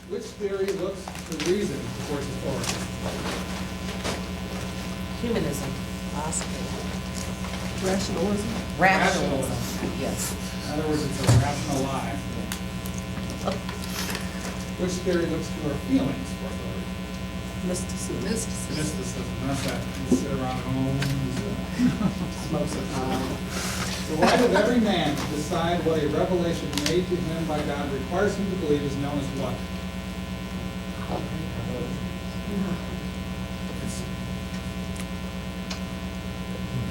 Which theory looks to reason for its authority? Humanism. Philosophy. Rationalism. Rationalism. Yes. In other words, it's a rational lie. Which theory looks to our feelings for authority? Mysticism. Mysticism. That's that. You sit around home, smoke some pot. The right of every man to decide what a revelation made to him by God requires him to believe is known as what?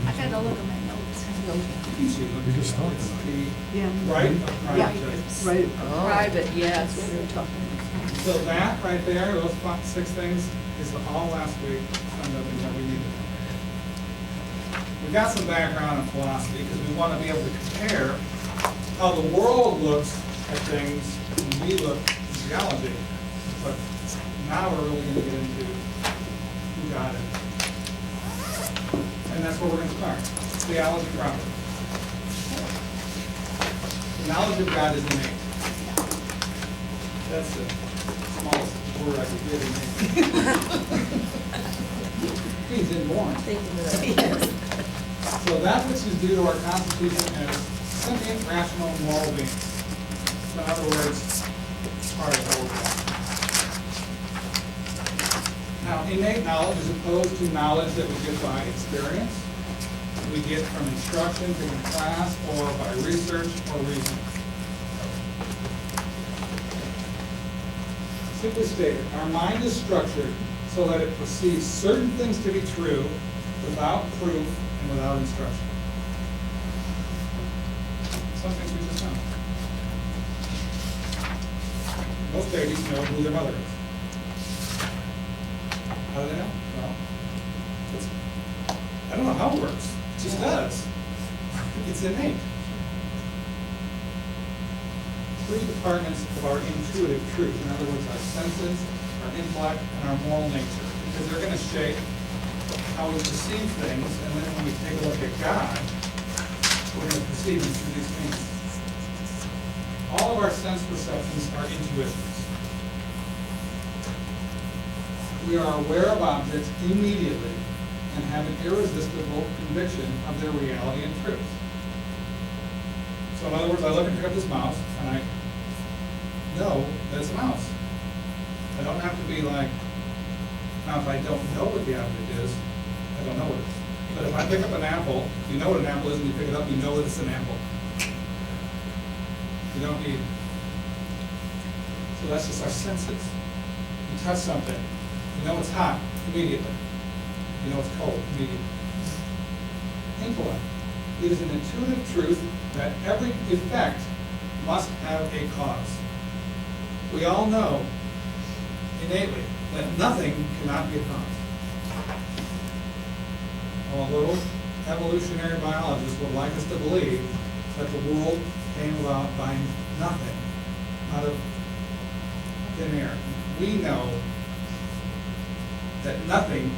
I gotta look at my notes. We just talked It's about the Yeah. right of private Yeah. judgment. Right. Oh. Private, yeah, that's what we were talking about. So that right there, those 6 things, is all last week summed up in what we need to know. We got some background in philosophy because we want to be able to compare how the world looks at things and we look in theology. But now we're really going to get into who God is. And that's where we're going to start. Theology proper. The knowledge of God is innate. That's the smallest word I could give innate. He's inborn. So that which is due to our constitution as sentient, rational, moral beings. So in other words, part of our world. Now, innate knowledge is opposed to knowledge that we get by experience, we get from instruction, taken in class, or by research or reasoning. Simply stated, our mind is structured so that it perceives certain things to be true without proof and without instruction. Some things we just know. Most babies know who their mother is. How do they know? Well, I don't know how it works. It just does. It's innate. 3 departments of our intuitive truth. In other words, our senses, our intellect, and our moral nature. Because they're going to shape how we perceive things, and then when we take a look at God, we're going to perceive Him through these things. All of our sense perceptions are intuitions. We are aware of objects immediately and have an irresistible conviction of their reality and truth. So in other words, I look and pick up this mouse, and I know that it's a mouse. I don't have to be like, now if I don't know what the object is, I don't know what it is. But if I pick up an apple, you know what an apple is, and you pick it up, you know that it's an apple. You don't need. So that's just our senses. You touch something, you know it's hot immediately. You know it's cold immediately. Intellect. It is an intuitive truth that every effect must have a cause. We all know innately that nothing cannot be a cause. Although evolutionary biologists would like us to believe that the world came about by nothing, out of thin air. We know that nothing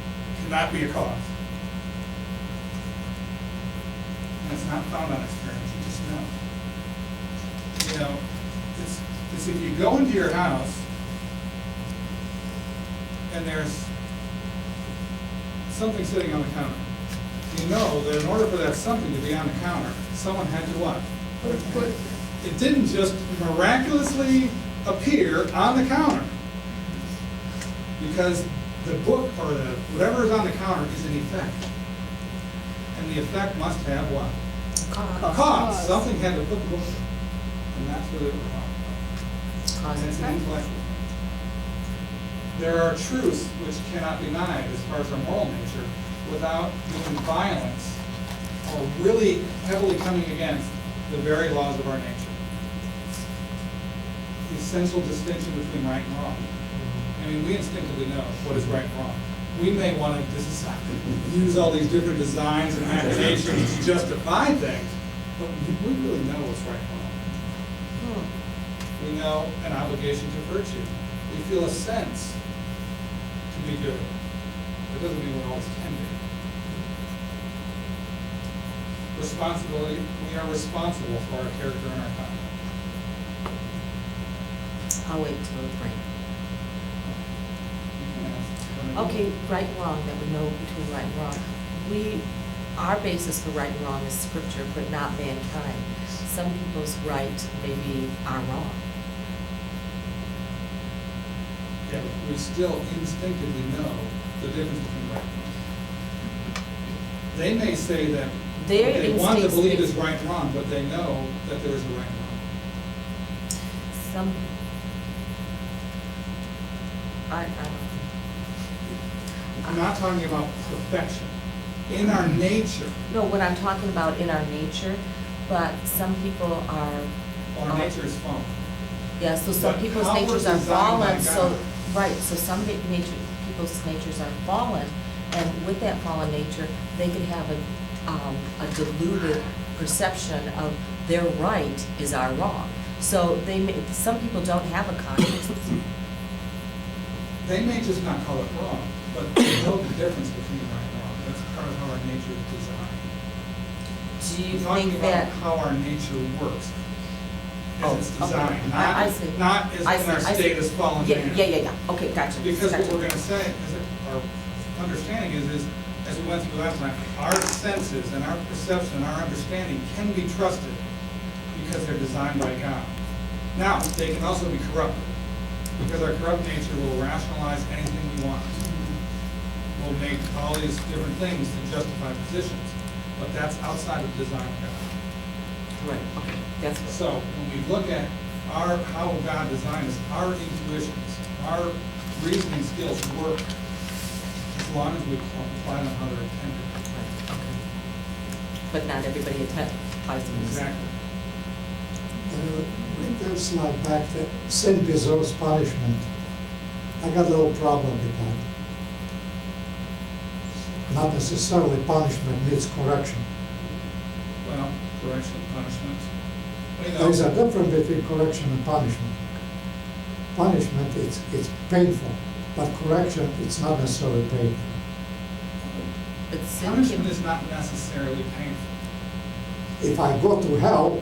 cannot be a cause. And it's not found on experience, you just know. You know, it's if you go into your house and there's something sitting on the counter, you know that in order for that something to be on the counter, someone had to what? It didn't just miraculously appear on the counter. Because the book or the whatever is on the counter is an effect. And the effect must have what? Cause. Something had to put the book there. And that's what it was about. Cause And it's an and effect. intellectual thing. There are truths which cannot be denied as far as our moral nature without doing violence or really heavily coming against the very laws of our nature. The essential distinction between right and wrong. I mean, we instinctively know what is right and wrong. We may want to use all these different designs and machinations to justify things, but we really know what's right and wrong. We know an obligation to virtue. We feel a sense to be good. That doesn't mean we always can be. Responsibility, we are responsible for our character and our conduct. I'll wait till the break. Okay, right and wrong, that we know between right and wrong. Our basis for right and wrong is scripture, but not mankind. Some people's right maybe are wrong. Yeah, but we still instinctively know the difference between right and wrong. They may say that what Their they want to instincts believe may- is right and wrong, but they know that there is a right and wrong. Some, I don't know. I'm not talking about perfection. In our nature, No, what I'm talking about in our nature, but some people are. our nature is fallen. Yeah, so some But people's how we're natures are designed by fallen, so, God. right, so some people's natures are fallen, and with that fallen nature, they could have a diluted perception of their right is our wrong. So some people don't have a conscience. They may just not call it wrong, but they know the difference between right and wrong. That's part of how our nature is designed. Do you We're talking think about that? how our nature works, Oh, as it's okay. designed, I see. not as I in see, our I see. state as fallen man. Yeah, okay, gotcha. Because what gotcha. we're gonna say, is that our understanding is, as we went through last time, our senses and our perception and our understanding can be trusted because they're designed by God. Now, they can also be corrupted, because our corrupt nature will rationalize anything we want. We'll make all these different things to justify positions, but that's outside of the design of God. Right, okay, that's what. So, when we look at how God designed us, our intuitions, our reasoning skills work as long as we apply them how they're intended. Right, okay. But not everybody applies them. Exactly. When there's like back that sin deserves punishment, I got a little problem with that. Not necessarily punishment needs correction. Well, correction, punishment. We know. There's a difference between correction and punishment. Punishment, it's painful, but correction, it's not necessarily painful. But sin Punishment can, is not necessarily painful. If I go to hell,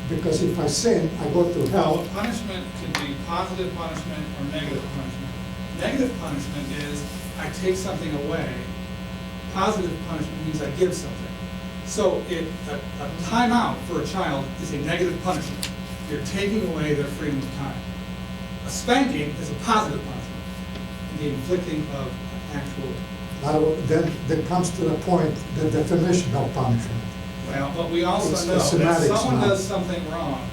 because if I sin, I go to Well, hell, punishment could be positive punishment or negative punishment. Negative punishment is I take something away. Positive punishment means I give something. So a timeout for a child is a negative punishment. You're taking away their freedom of time. A spanking is a positive punishment, the inflicting of actual. now, then there comes to the point, the definition of punishment. Well, but we also It's know that semantics someone now. does something wrong,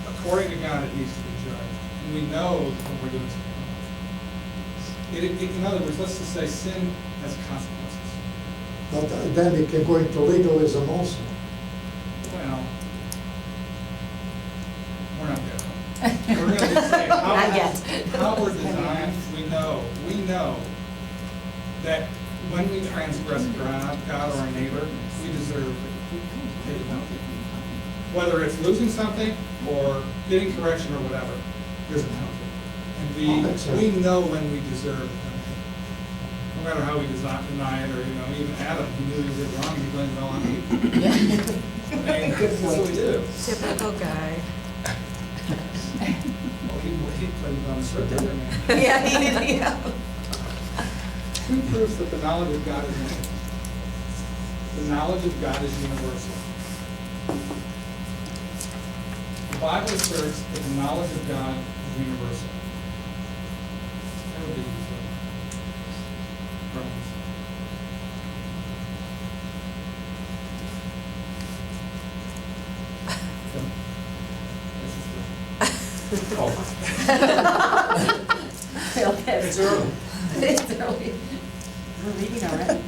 according to God, it needs to be judged. And we know when we're doing something wrong. In other words, let's just say sin has consequences. But then it can go into legalism also. Well, we're not there. We're gonna just say Not yet. how we're designed, we know that when we transgress God or our neighbor, we deserve a penalty. Whether it's losing something or getting correction or whatever, there's a penalty. And we know when we deserve the penalty. No matter how we deny it, or, even Adam, he knew he did wrong, he blamed it all on Eve. I mean, that's what we do. typical guy. Well, he played it on the script, didn't he? Yeah, he did, yeah. Two proofs that the knowledge of God is unique. The knowledge of God is universal. The Bible asserts that the knowledge of God is universal. That would be Romans. It's early. It's early. We're reading already.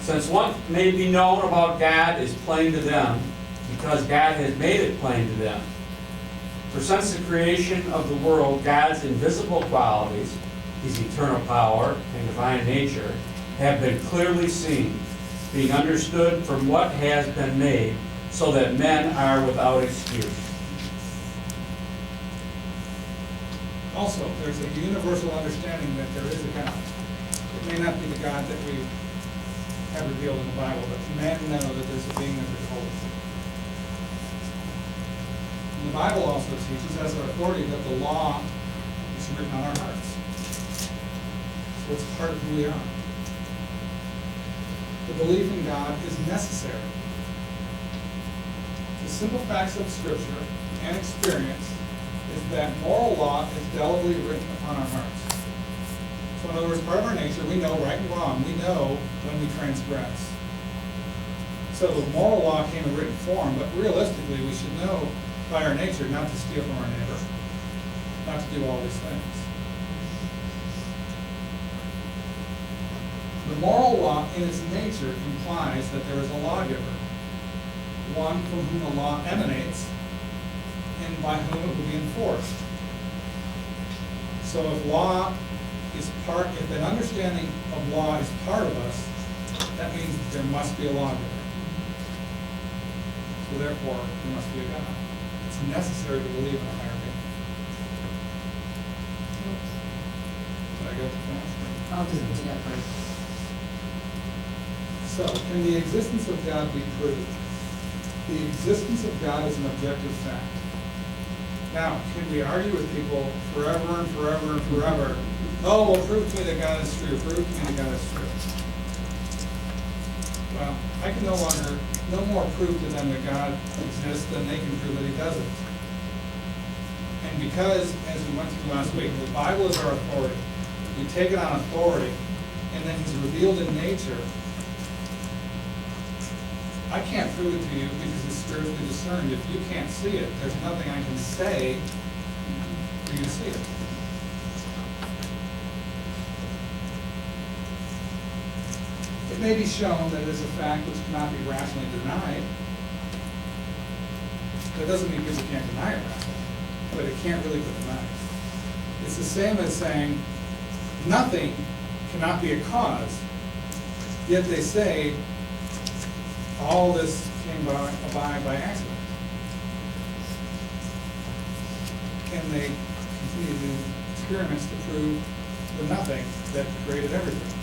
Since what may be known about God is plain to them, because God has made it plain to them. For since the creation of the world, God's invisible qualities, His eternal power and divine nature, have been clearly seen, being understood from what has been made, so that men are without excuse. Also, there's a universal understanding that there is a God. It may not be the God that we have revealed in the Bible, but men know that there's a being that they're holy. The Bible also teaches as our authority that the law is written on our hearts. So it's part of who we are. The belief in God is necessary. The simple facts of Scripture and experience is that moral law is indelibly written upon our hearts. So in other words, part of our nature, we know right and wrong. We know when we transgress. So the moral law came in written form, but realistically, we should know by our nature not to steal from our neighbor, not to do all these things. The moral law in its nature implies that there is a lawgiver, one from whom the law emanates and by whom it will be enforced. So if law is part, if an understanding of law is part of us, that means there must be a lawgiver. So therefore, there must be a God. It's necessary to believe in a higher being. Did I get the finish? I'll just do that first. So, can the existence of God be proved? The existence of God is an objective fact. Now, can we argue with people forever and forever and forever? Oh, well, prove to me that God is true. Prove to me that God is true. Well, I can no more prove to them that God exists than they can prove that He doesn't. And because, as we went through last week, the Bible is our authority. We take it on authority, and then He's revealed in nature. I can't prove it to you because it's spiritually discerned. If you can't see it, there's nothing I can say for you to see it. It may be shown that it is a fact which cannot be rationally denied. That doesn't mean people can't deny it rationally, but it can't really be denied. It's the same as saying nothing cannot be a cause, yet they say all this came by accident. And they continue to do experiments to prove the nothing that created everything.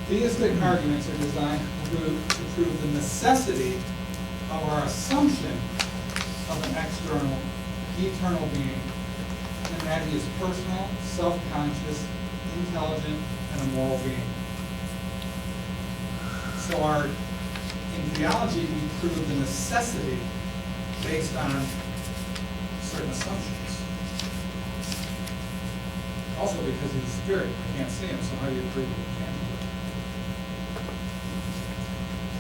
Theistic arguments are designed to prove the necessity of our assumption of an external, eternal being, and that He is personal, self-conscious, intelligent, and a moral being. So in theology, we prove the necessity based on certain assumptions. Also because He's a spirit, we can't see Him, so how do you prove that we can't do it?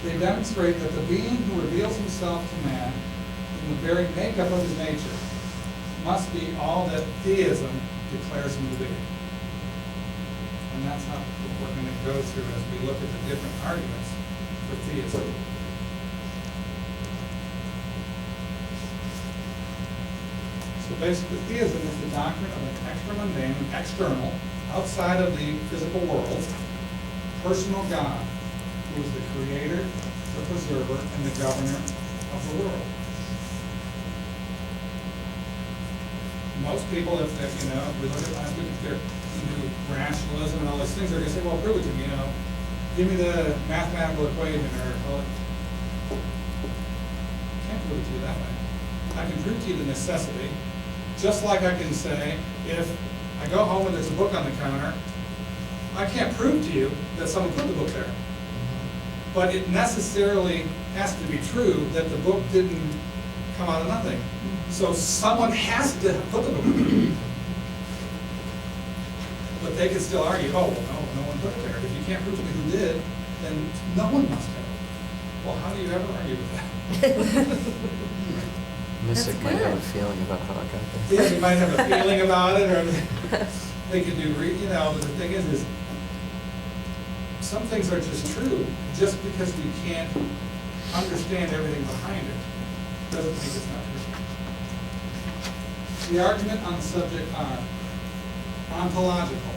They demonstrate that the being who reveals Himself to man in the very makeup of His nature must be all that theism declares Him to be. And that's how we're going to go through as we look at the different arguments for theism. So basically, theism is the doctrine of an extra-mundane, external, outside of the physical world, personal God, who is the creator, the preserver, and the governor of the world. Most people, if we look at last week, if they're into rationalism and all these things, they're going to say, well, prove it to me, give me the mathematical equation, or I can't prove it to you that way. I can prove to you the necessity, just like I can say, if I go home and there's a book on the counter, I can't prove to you that someone put the book there. But it necessarily has to be true that the book didn't come out of nothing. So someone has to put the book there. But they can still argue, oh, well, no one put it there. If you can't prove to me who did, then no one must have. Well, how do you ever argue with that? Mystic That's might have a good. feeling about how it got there. Yeah, you might have a feeling about it, or they could do, but the thing is some things are just true, just because we can't understand everything behind it, doesn't mean it's not true. The argument on the subject are ontological.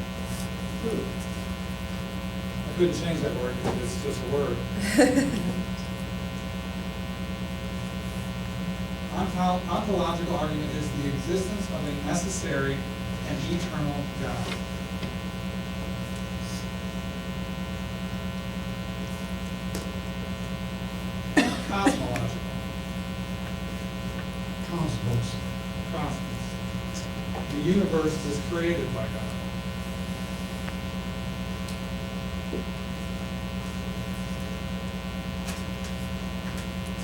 I couldn't change that word because it's just a word. Ontological argument is the existence of a necessary and eternal God. Cosmological. the universe is created by God.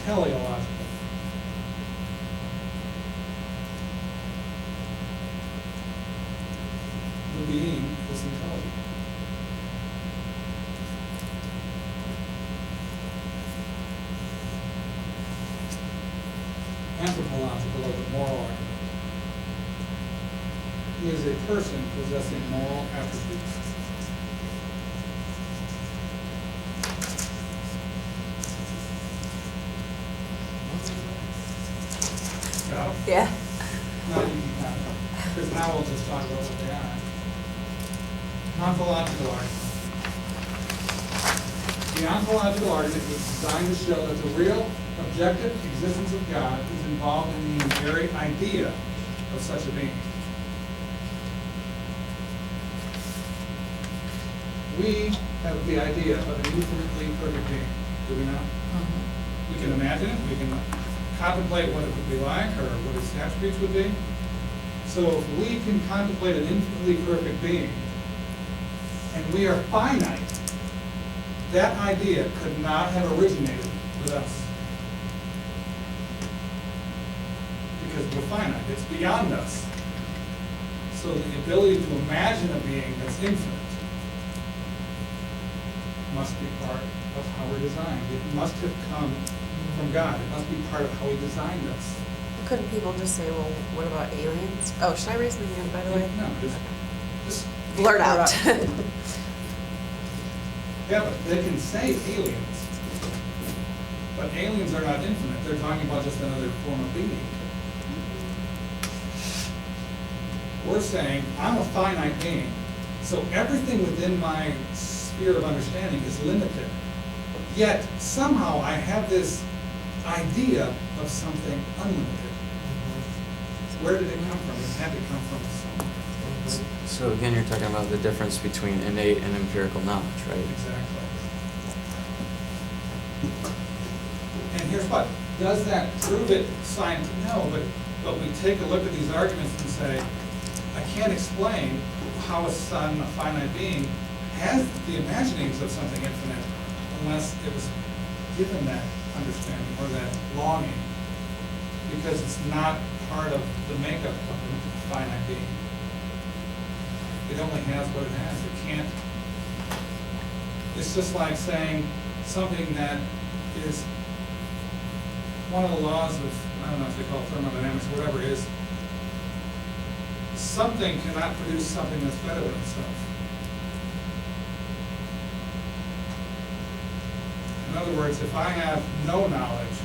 Teleological. The being is intelligent. Anthropological, or the moral argument. He is a person possessing moral attributes. Got it? Yeah. Now you can have it, because now we'll just talk about what they are. Ontological argument. The ontological argument is designed to show that the real, objective existence of God is involved in the very idea of such a being. We have the idea of an infinitely perfect being, do we not? We can imagine it, we can contemplate what it would be like, or what its attributes would be. So if we can contemplate an infinitely perfect being, and we are finite, that idea could not have originated with us. Because we're finite, it's beyond us. So the ability to imagine a being that's infinite must be part of how we're designed. It must have come from God. It must be part of how He designed us. Couldn't people just say, well, what about aliens? Oh, should I raise my hand, by the way? No, just Blurt out. yeah, but they can say aliens. But aliens are not infinite. They're talking about just another form of being. We're saying, I'm a finite being. So everything within my sphere of understanding is limited. Yet, somehow, I have this idea of something unlimited. Where did it come from? It had to come from somewhere. So again, you're talking about the difference between innate and empirical knowledge, right? Exactly. And here's what, does that prove it scientific? No, but we take a look at these arguments and say, I can't explain how a sun, a finite being, has the imaginings of something infinite unless it was given that understanding or that longing, because it's not part of the makeup of a finite being. It only has what it has. It can't. It's just like saying something that is one of the laws of, I don't know if they call it thermodynamics or whatever it is, something cannot produce something that's better than itself. In other words, if I have no knowledge,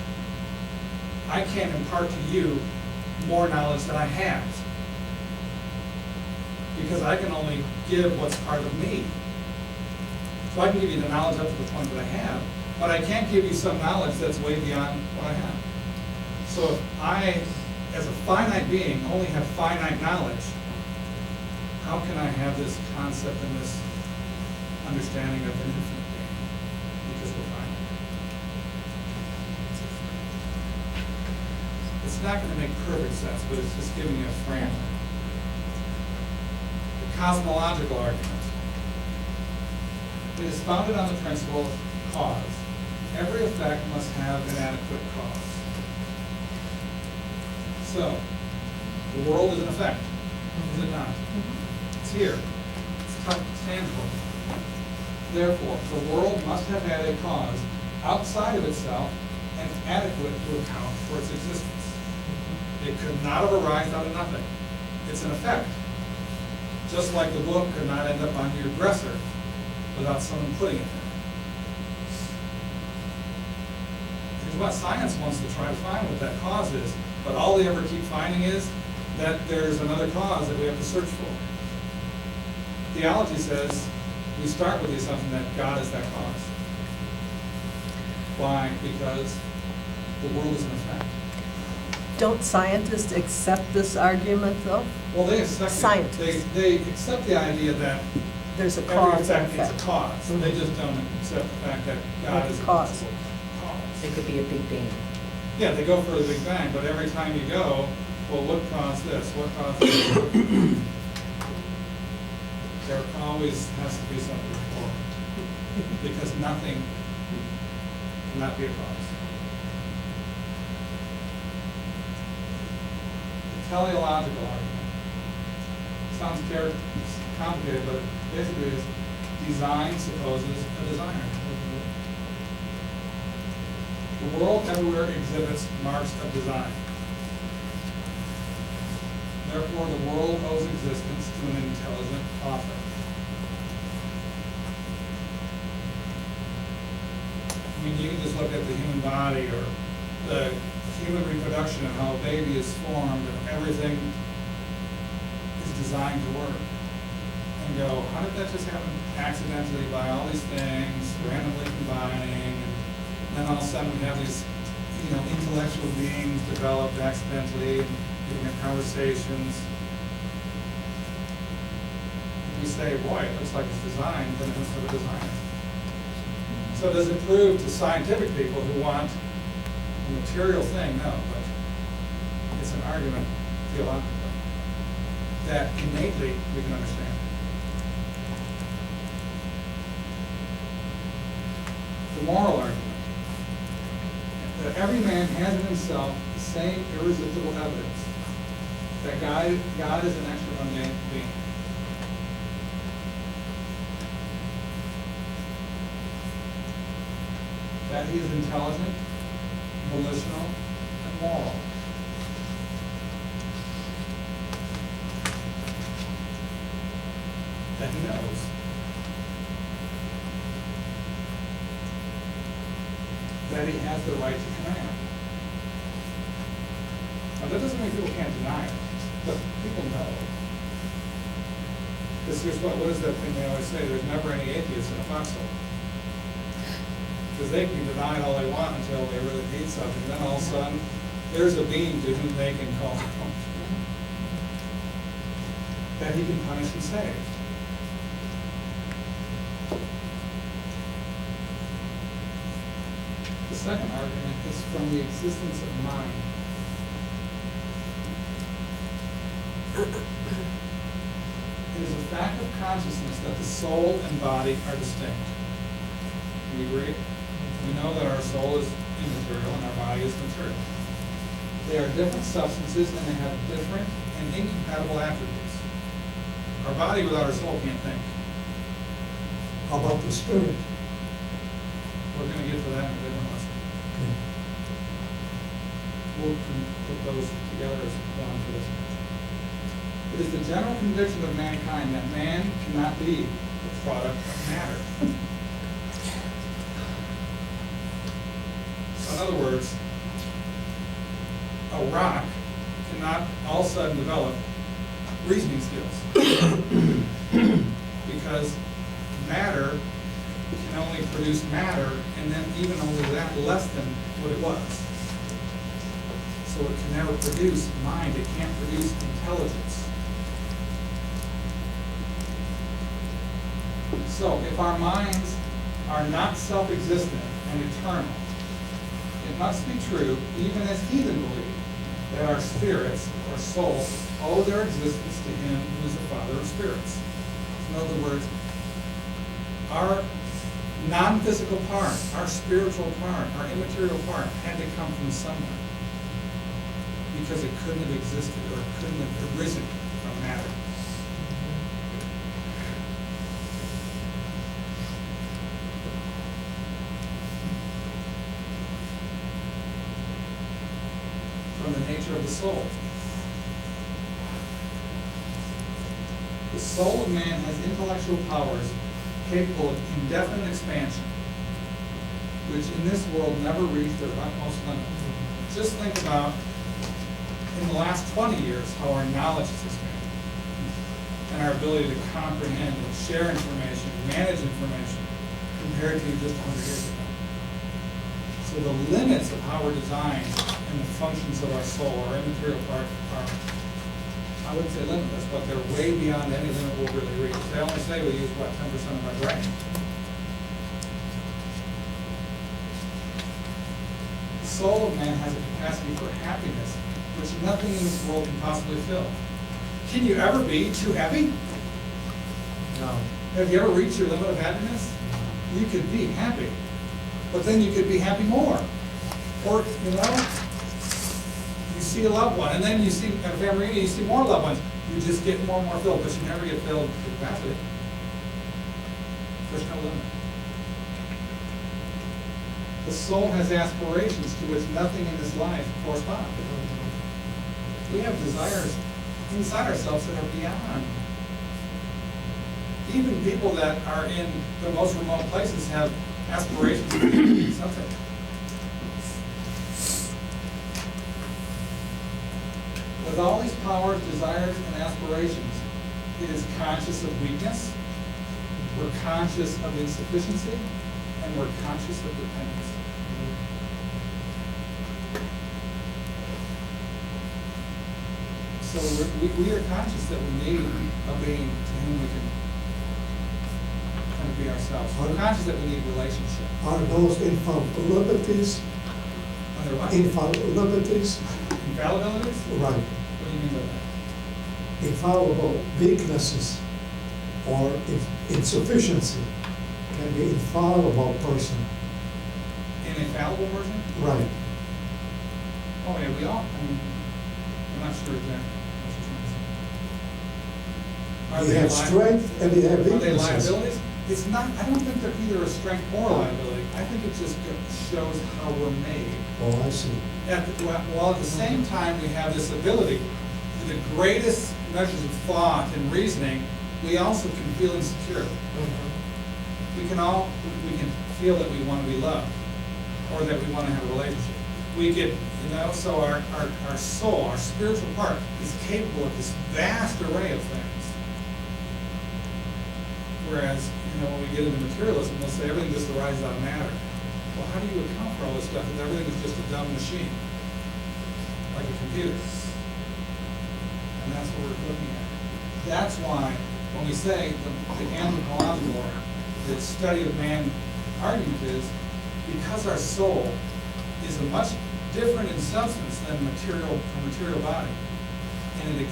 I can't impart to you more knowledge than I have. Because I can only give what's part of me. So I can give you the knowledge up to the point that I have, but I can't give you some knowledge that's way beyond what I have. So if I, as a finite being, only have finite knowledge, how can I have this concept and this understanding of an infinite being? Because we're finite. It's not going to make perfect sense, but it's just giving you a framework. The cosmological argument. It is founded on the principle of cause. Every effect must have an adequate cause. So, the world is an effect, is it not? It's here. It's tangible. Therefore, the world must have had a cause outside of itself and adequate to account for its existence. It could not have arisen out of nothing. It's an effect. Just like the book could not end up on your dresser without someone putting it there. Here's what science wants to try to find what that cause is, but all they ever keep finding is that there's another cause that we have to search for. Theology says we start with the assumption that God is that cause. Why? Because the world is an effect. Don't scientists accept this argument, though? Well, they accept Scientists. they accept the idea that There's a every cause and effect is effect. a cause. They just don't accept the fact that God Like is a cause. cause. It could be a big bang. Yeah, they go for the Big Bang, but every time you go, well, what caused this, what caused this? There always has to be something before, because nothing cannot be a cause. The teleological argument sounds complicated, but basically is design supposes a designer. The world everywhere exhibits marks of design. Therefore, the world owes existence to an intelligent author. I mean, you can just look at the human body or the human reproduction and how a baby is formed and everything is designed to work. And go, how did that just happen accidentally by all these things, randomly combining, and then all of a sudden we have these, intellectual beings developed accidentally, and we can have conversations. We say, boy, it looks like it's designed, but it doesn't have a designer. So does it prove to scientific people who want a material thing? No, but it's an argument theologically that innately we can understand. The moral argument, that every man has in himself the same irresistible evidence that God is an extra mundane being. That he is intelligent, volitional, and moral. That he knows. That he has the right to command. Now that doesn't mean people can't deny it, but people know. This is what is that thing they always say, there's never any atheists in a foxhole. Because they can deny it all they want until they really need something, then all of a sudden, there's a being to whom they can call out. That he can punish and save. The second argument is from the existence of mind. It is a fact of consciousness that the soul and body are distinct. Do we agree? We know that our soul is immaterial and our body is material. They are different substances and they have different and incompatible attributes. Our body without our soul can't think. How about the spirit? We're going to get to that in a different lesson. We'll put those together as one for this. It is the general conviction of mankind that man cannot be a product of matter. So in other words, a rock cannot all of a sudden develop reasoning skills. Because matter can only produce matter, and then even only that less than what it was. So it can never produce mind, it can't produce intelligence. So if our minds are not self-existent and eternal, it must be true, even as heathen believe, that our spirits, or souls, owe their existence to him who is the Father of spirits. In other words, our non-physical part, our spiritual part, our immaterial part had to come from somewhere. Because it couldn't have existed or it couldn't have arisen from matter. From the nature of the soul. The soul of man has intellectual powers capable of indefinite expansion, which in this world never reach their utmost limit. Just think about, in the last 20 years, how our knowledge has expanded, and our ability to comprehend and share information, manage information, compared to just 100 years ago. So the limits of how we're designed and the functions of our soul, our immaterial part, are, I wouldn't say limitless, but they're way beyond any limit we'll really reach. They only say we use, 10% of our brain. The soul of man has a capacity for happiness which nothing in this world can possibly fill. Can you ever be too happy? No. Have you ever reached your limit of happiness? You could be happy, but then you could be happy more. Or, you know, you see a loved one, and then you see, at a family reunion, you see more loved ones. You just get more and more filled, but you never get filled to capacity. There's no limit. The soul has aspirations to which nothing in this life corresponds. We have desires inside ourselves that are beyond. Even people that are in the most remote places have aspirations to do something. With all these powers, desires, and aspirations, it is conscious of weakness, we're conscious of insufficiency, and we're conscious of dependence. So we are conscious that we need a being to whom we can kind of be ourselves. We're conscious that we need relationship. Are those infallibilities? Are there what? Infallibilities? Infallibilities? Right. What do you mean by that? Infallible weaknesses or insufficiency can be infallible person. An infallible person? Right. Oh, yeah, we all, I mean, I'm not sure exactly what You you're have trying to say. strength and you have Are they weaknesses. liabilities? It's not, I don't think they're either a strength or a liability. I think it just shows how we're made. Oh, I see. While at the same time we have this ability, to the greatest measures of thought and reasoning, we also can feel insecure. We can feel that we want to be loved, or that we want to have a relationship. We get, you know, so our soul, our spiritual part, is capable of this vast array of things. Whereas, you know, when we get into materialism, we'll say everything just arises out of matter. Well, how do you account for all this stuff if everything is just a dumb machine, like a computer? And that's what we're looking at. That's why, when we say the anthropological, the study of man argument is, because our soul is a much different in substance than a material body, and it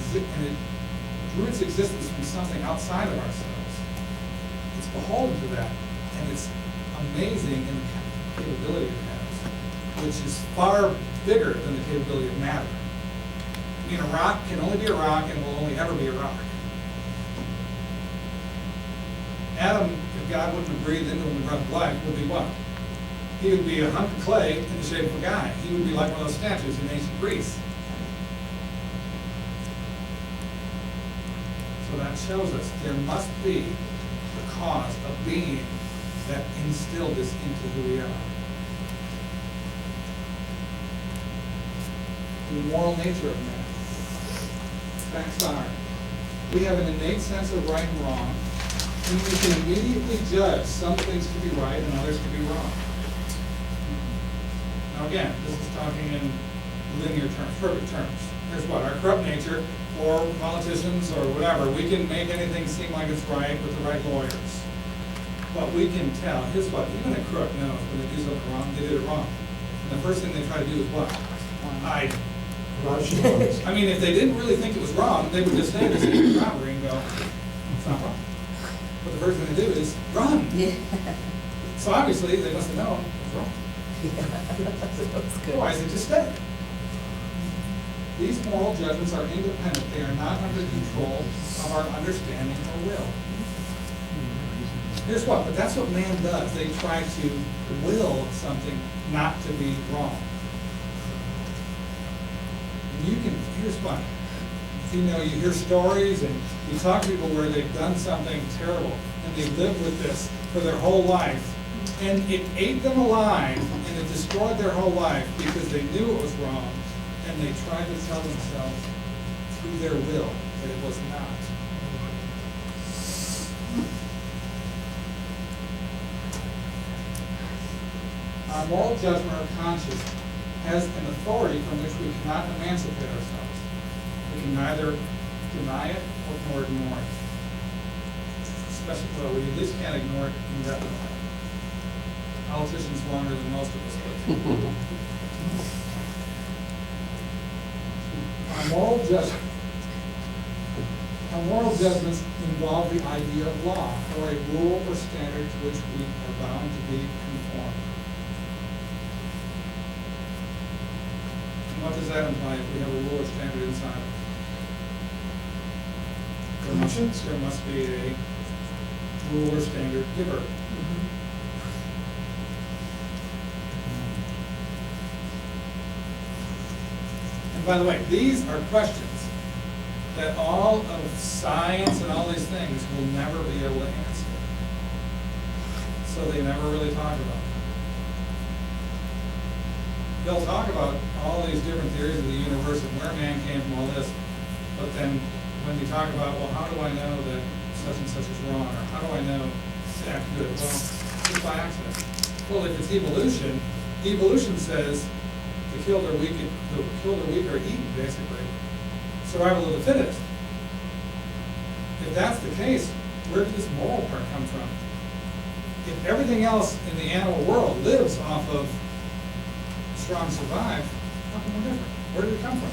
drew its existence from something outside of ourselves. It's beholden to that, and it's amazing in the capability it has, which is far bigger than the capability of matter. I mean, a rock can only be a rock and will only ever be a rock. Adam, if God wouldn't have breathed into him the breath of life, would be what? He would be a hunk of clay in the shape of a guy. He would be like one of those statues in ancient Greece. So that shows us there must be a cause, a being that instilled this into who we are. The moral nature of man. Facts are, we have an innate sense of right and wrong, and we can immediately judge some things to be right and others to be wrong. Now again, this is talking in linear terms, perfect terms. Here's what, our corrupt nature, or politicians, or whatever, we can make anything seem like it's right with the right lawyers. But we can tell, here's what, even a crook knows when they do something wrong, they did it wrong. And the first thing they try to do is what? Hide. Rationalize. I mean, if they didn't really think it was wrong, they would just stand there saying it's robbery and go, it's not wrong. But the first thing they do is run. Yeah. So obviously, they must have known it was wrong. That was good. Otherwise, they just stay. These moral judgments are independent. They are not under control of our understanding or will. Here's what, but that's what man does. They try to will something not to be wrong. And you can, here's what, you know, you hear stories and you talk to people where they've done something terrible and they lived with this for their whole life. And it ate them alive and it destroyed their whole life because they knew it was wrong. And they tried to tell themselves through their will that it was not. Our moral judgment or conscience has an authority from which we cannot emancipate ourselves. We can neither deny it nor ignore it. Especially, well, we at least can't ignore it indefinitely. Politicians longer than most of us live. moral judgments involve the idea of law, or a rule or standard to which we are bound to be conformed. And what does that imply if we have a rule or standard inside? There must be a rule or standard giver. And by the way, these are questions that all of science and all these things will never be able to answer. So they never really talk about them. They'll talk about all these different theories of the universe and where man came from, all this, but then when you talk about, well, how do I know that such and such is wrong, or how do I know to act good? Well, just by accident. Well, if it's evolution, evolution says the killed or weak are eaten, basically. Survival of the fittest. If that's the case, where did this moral part come from? If everything else in the animal world lives off of strong survive, how come we're different? Where did it come from?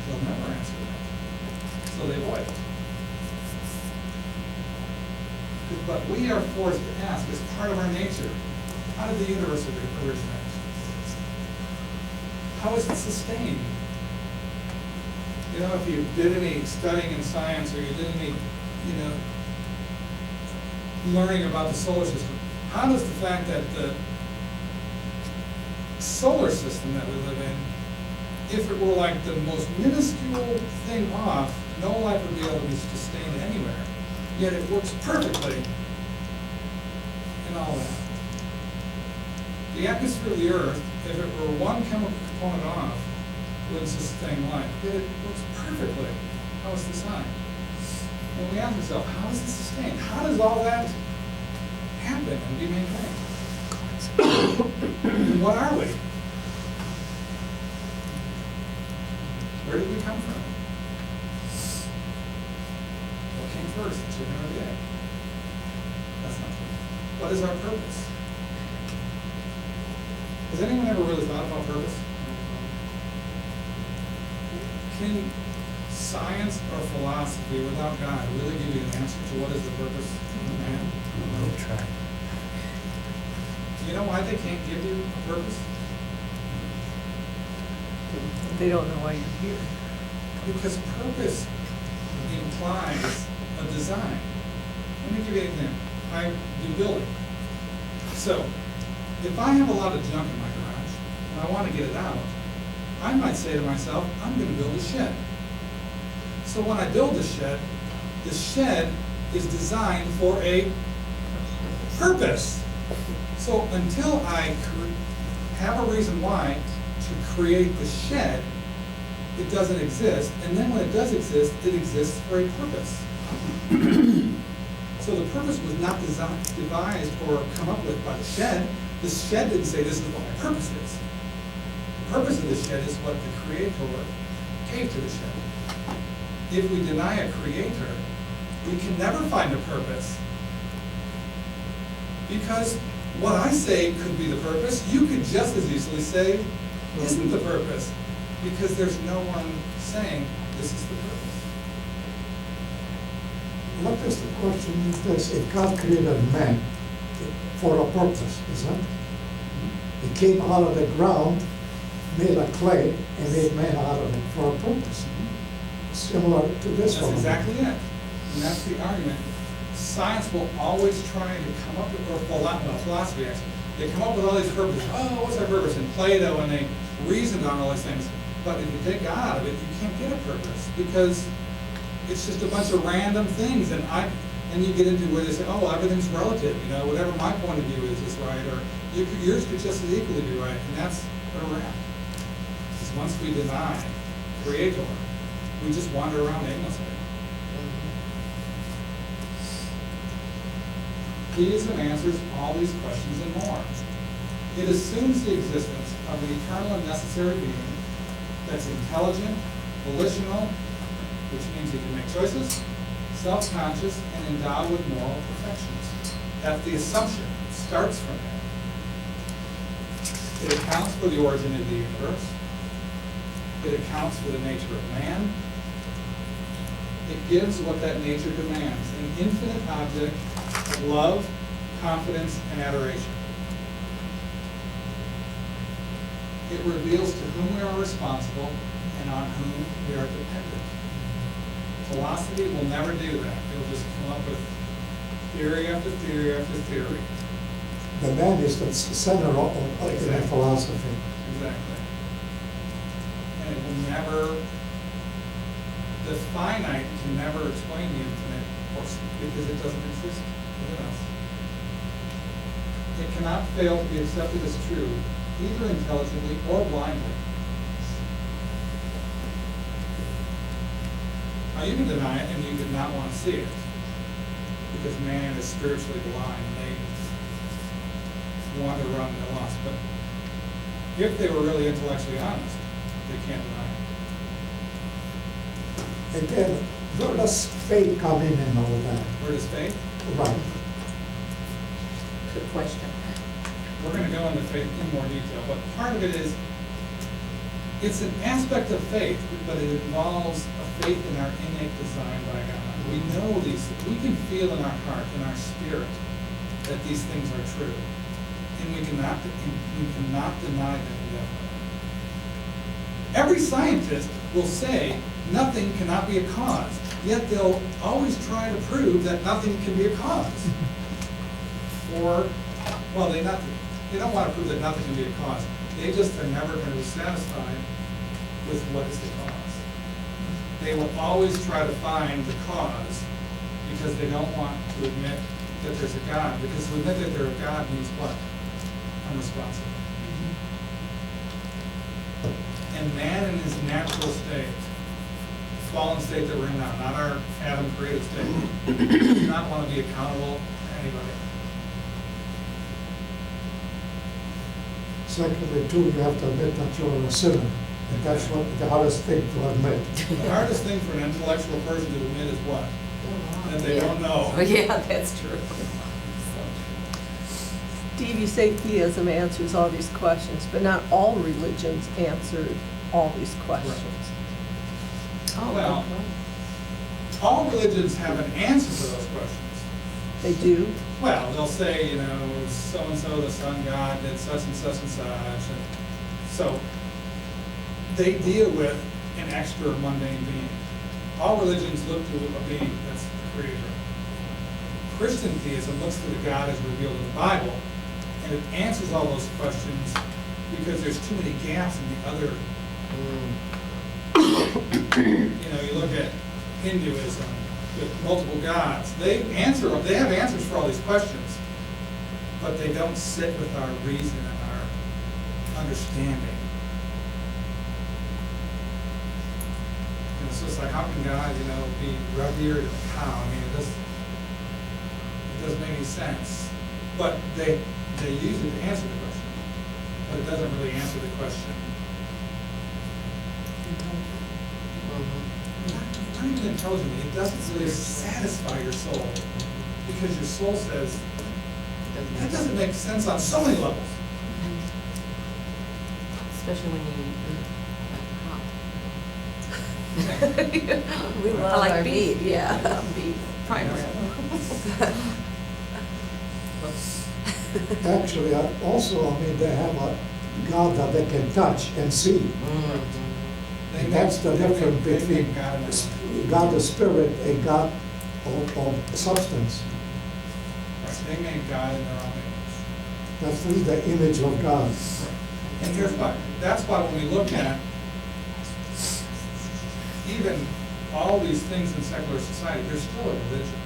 They'll never answer that. So they avoid it. But we are forced to ask, as part of our nature, how did the universe originate? How is it sustained? You know, if you did any studying in science, or you did any, learning about the solar system, how does the fact that the solar system that we live in, if it were like the most minuscule thing off, no life would be able to be sustained anywhere, yet it works perfectly in all that. The atmosphere of the Earth, if it were one chemical component off, would sustain life. Yet it works perfectly. How is the sun? And we ask ourselves, how is it sustained? How does all that happen and be maintained? And what are we? Where did we come from? What came first, the chicken or the egg? That's not true. What is our purpose? Has anyone ever really thought about purpose? Can science or philosophy without God really give you an answer to what is the purpose of man? We'll try. Do you know why they can't give you a purpose? They don't know why you're here. Because purpose implies a design. Let me give you an example. I do building. So, if I have a lot of junk in my garage and I want to get it out, I might say to myself, I'm going to build a shed. So when I build the shed is designed for a purpose. So until I have a reason why to create the shed, it doesn't exist. And then when it does exist, it exists for a purpose. So the purpose was not devised or come up with by the shed. The shed didn't say this is what my purpose is. The purpose of the shed is what the Creator gave to the shed. If we deny a Creator, we can never find a purpose. Because what I say could be the purpose, you could just as easily say isn't the purpose. Because there's no one saying this is the purpose. What is the question is this? If God created man for a purpose, isn't it? He came out of the ground, made a clay, and made man out of it for a purpose. Similar to this That's one. exactly it. And that's the argument. Science will always try to come up with, or philosophy actually, they come up with all these purposes. Oh, what's our purpose? And Plato, and they reasoned on all these things. But if you take God out of it, you can't get a purpose, because it's just a bunch of random things. And you get into where they say, oh, well, everything's relative. Whatever my point of view is right, or yours could just as equally be right. And that's where we're at. Because once we deny Creator, we just wander around aimlessly. Theism answers all these questions and more. It assumes the existence of an eternal and necessary being that's intelligent, volitional, which means he can make choices, self-conscious, and endowed with moral perfections. That's the assumption. It starts from that. It accounts for the origin of the universe. It accounts for the nature of man. It gives what that nature demands, an infinite object of love, confidence, and adoration. It reveals to whom we are responsible and on whom we are dependent. Philosophy will never do that. It'll just come up with theory after theory after theory. The man is the center of the Exactly. philosophy. Exactly. And it will never, the finite can never explain the infinite, because it doesn't exist within us. It cannot fail to be accepted as true, either intelligently or blindly. Now, you can deny it and you could not want to see it, because man is spiritually blind and they want to run their lost. But if they were really intellectually honest, they can't deny it. And then, where does faith come in and all that? Where does faith? Right. Good question. We're going to go into faith in more detail, but part of it is, it's an aspect of faith, but it involves a faith in our innate design by God. We know these, we can feel in our heart, in our spirit, that these things are true. And we cannot deny them indefinitely. Every scientist will say nothing cannot be a cause, yet they'll always try to prove that nothing can be a cause. Or, well, they don't want to prove that nothing can be a cause. They just are never going to be satisfied with what is the cause. They will always try to find the cause because they don't want to admit that there's a God. Because to admit that there's a God means what? Unresponsible. And man in his natural state, fallen state that we're in now, not our Adam created state, does not want to be accountable to anybody. Secondly, too, you have to admit that you're a sinner. And that's what the hardest thing to admit. The hardest thing for an intellectual person to admit is what? That they don't know. Oh, yeah, that's true. Steve, you say theism answers all these questions, but not all religions answer all these questions. Oh, Well, okay. all religions have an answer to those questions. They do? Well, they'll say, you know, so-and-so, the sun god, did such and such and such. And so they deal with an extra mundane being. All religions look to a being that's the creator. Christian theism looks to the God as revealed in the Bible, and it answers all those questions because there's too many gaps in the other. You know, you look at Hinduism with multiple gods. They have answers for all these questions, but they don't sit with our reason and our understanding. You know, so it's like, how can God, you know, be revered and how? I mean, it doesn't make any sense. But they use it to answer the question, but it doesn't really answer the question. Not even intelligently, it doesn't really satisfy your soul, because your soul says, that doesn't make sense on so many levels. Especially when you eat pop. We love I like our beef, meat, yeah. yeah. I love beef. Prime rib. Actually, also, I mean, they have a God that they can touch and see. And that's the difference between God the Spirit and God of substance. Right, they made God in their own image. That's the image of God. And here's why. That's why when we look at even all these things in secular society, there's still a religion.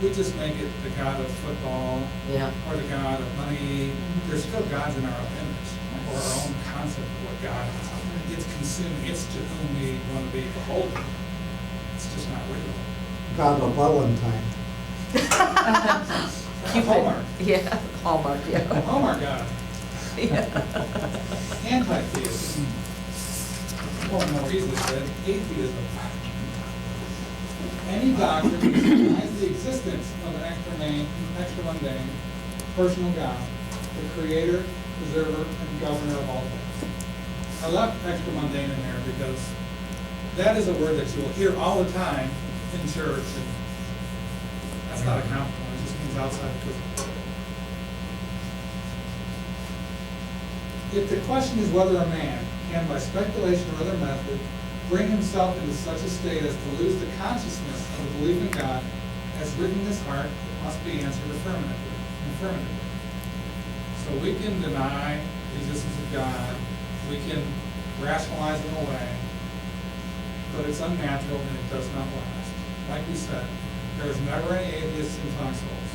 We just make it the God of football, Yeah. or the God of money. There's still gods in our own image, or our own concept of what God is. It's consuming. It's to whom we want to be beholden. It's just not real. God of Valentine. Hallmark. Yeah, Hallmark, yeah. Hallmark God. Yeah. Anti-theism. Or more easily said, atheism. Any doctrine that denies the existence of an extra mundane, personal God, the creator, preserver, and governor of all things. I left extra mundane in there because that is a word that you will hear all the time in church, and that's not a compliment, it just means outside the physical. If the question is whether a man can, by speculation or other method, bring himself into such a state as to lose the consciousness of the belief in God, as written in his heart, it must be answered affirmatively. So we can deny the existence of God, we can rationalize it away, but it's unnatural and it does not last. Like we said, there is never any atheists in foxholes.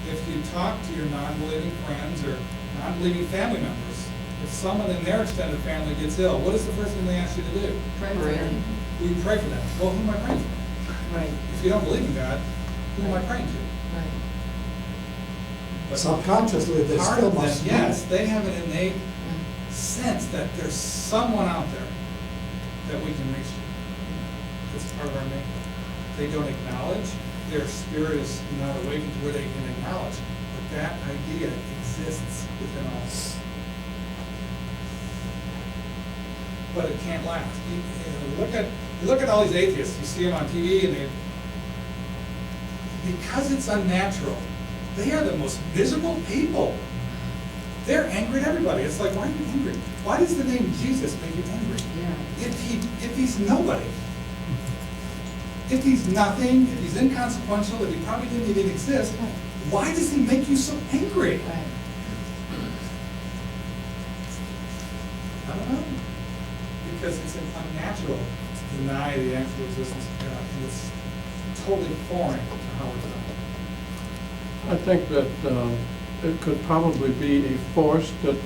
If you talk to your non-believing friends or non-believing family members, if someone in their extended family gets ill, what is the first thing they ask you to do? Pray for him. We pray for them. Well, who am I praying for? Right, If you don't believe in God, who am I praying to? right. But Subconsciously, they part still of them, must know. yes, they have an innate sense that there's someone out there that we can reach. It's part of our makeup. They don't acknowledge, their spirit is not awakened to where they can acknowledge, but that idea exists within us. But it can't last. You look at all these atheists, you see them on TV, and because it's unnatural, they are the most miserable people. They're angry at everybody. It's like, why are you angry? Why does the name Jesus make you angry? Yeah. If he's nobody, if he's nothing, if he's inconsequential, if he probably didn't even exist, why does he make you so angry? Right. I don't know. Because it's unnatural to deny the actual existence of God, and it's totally foreign to how we're done. I think that it could probably be a force that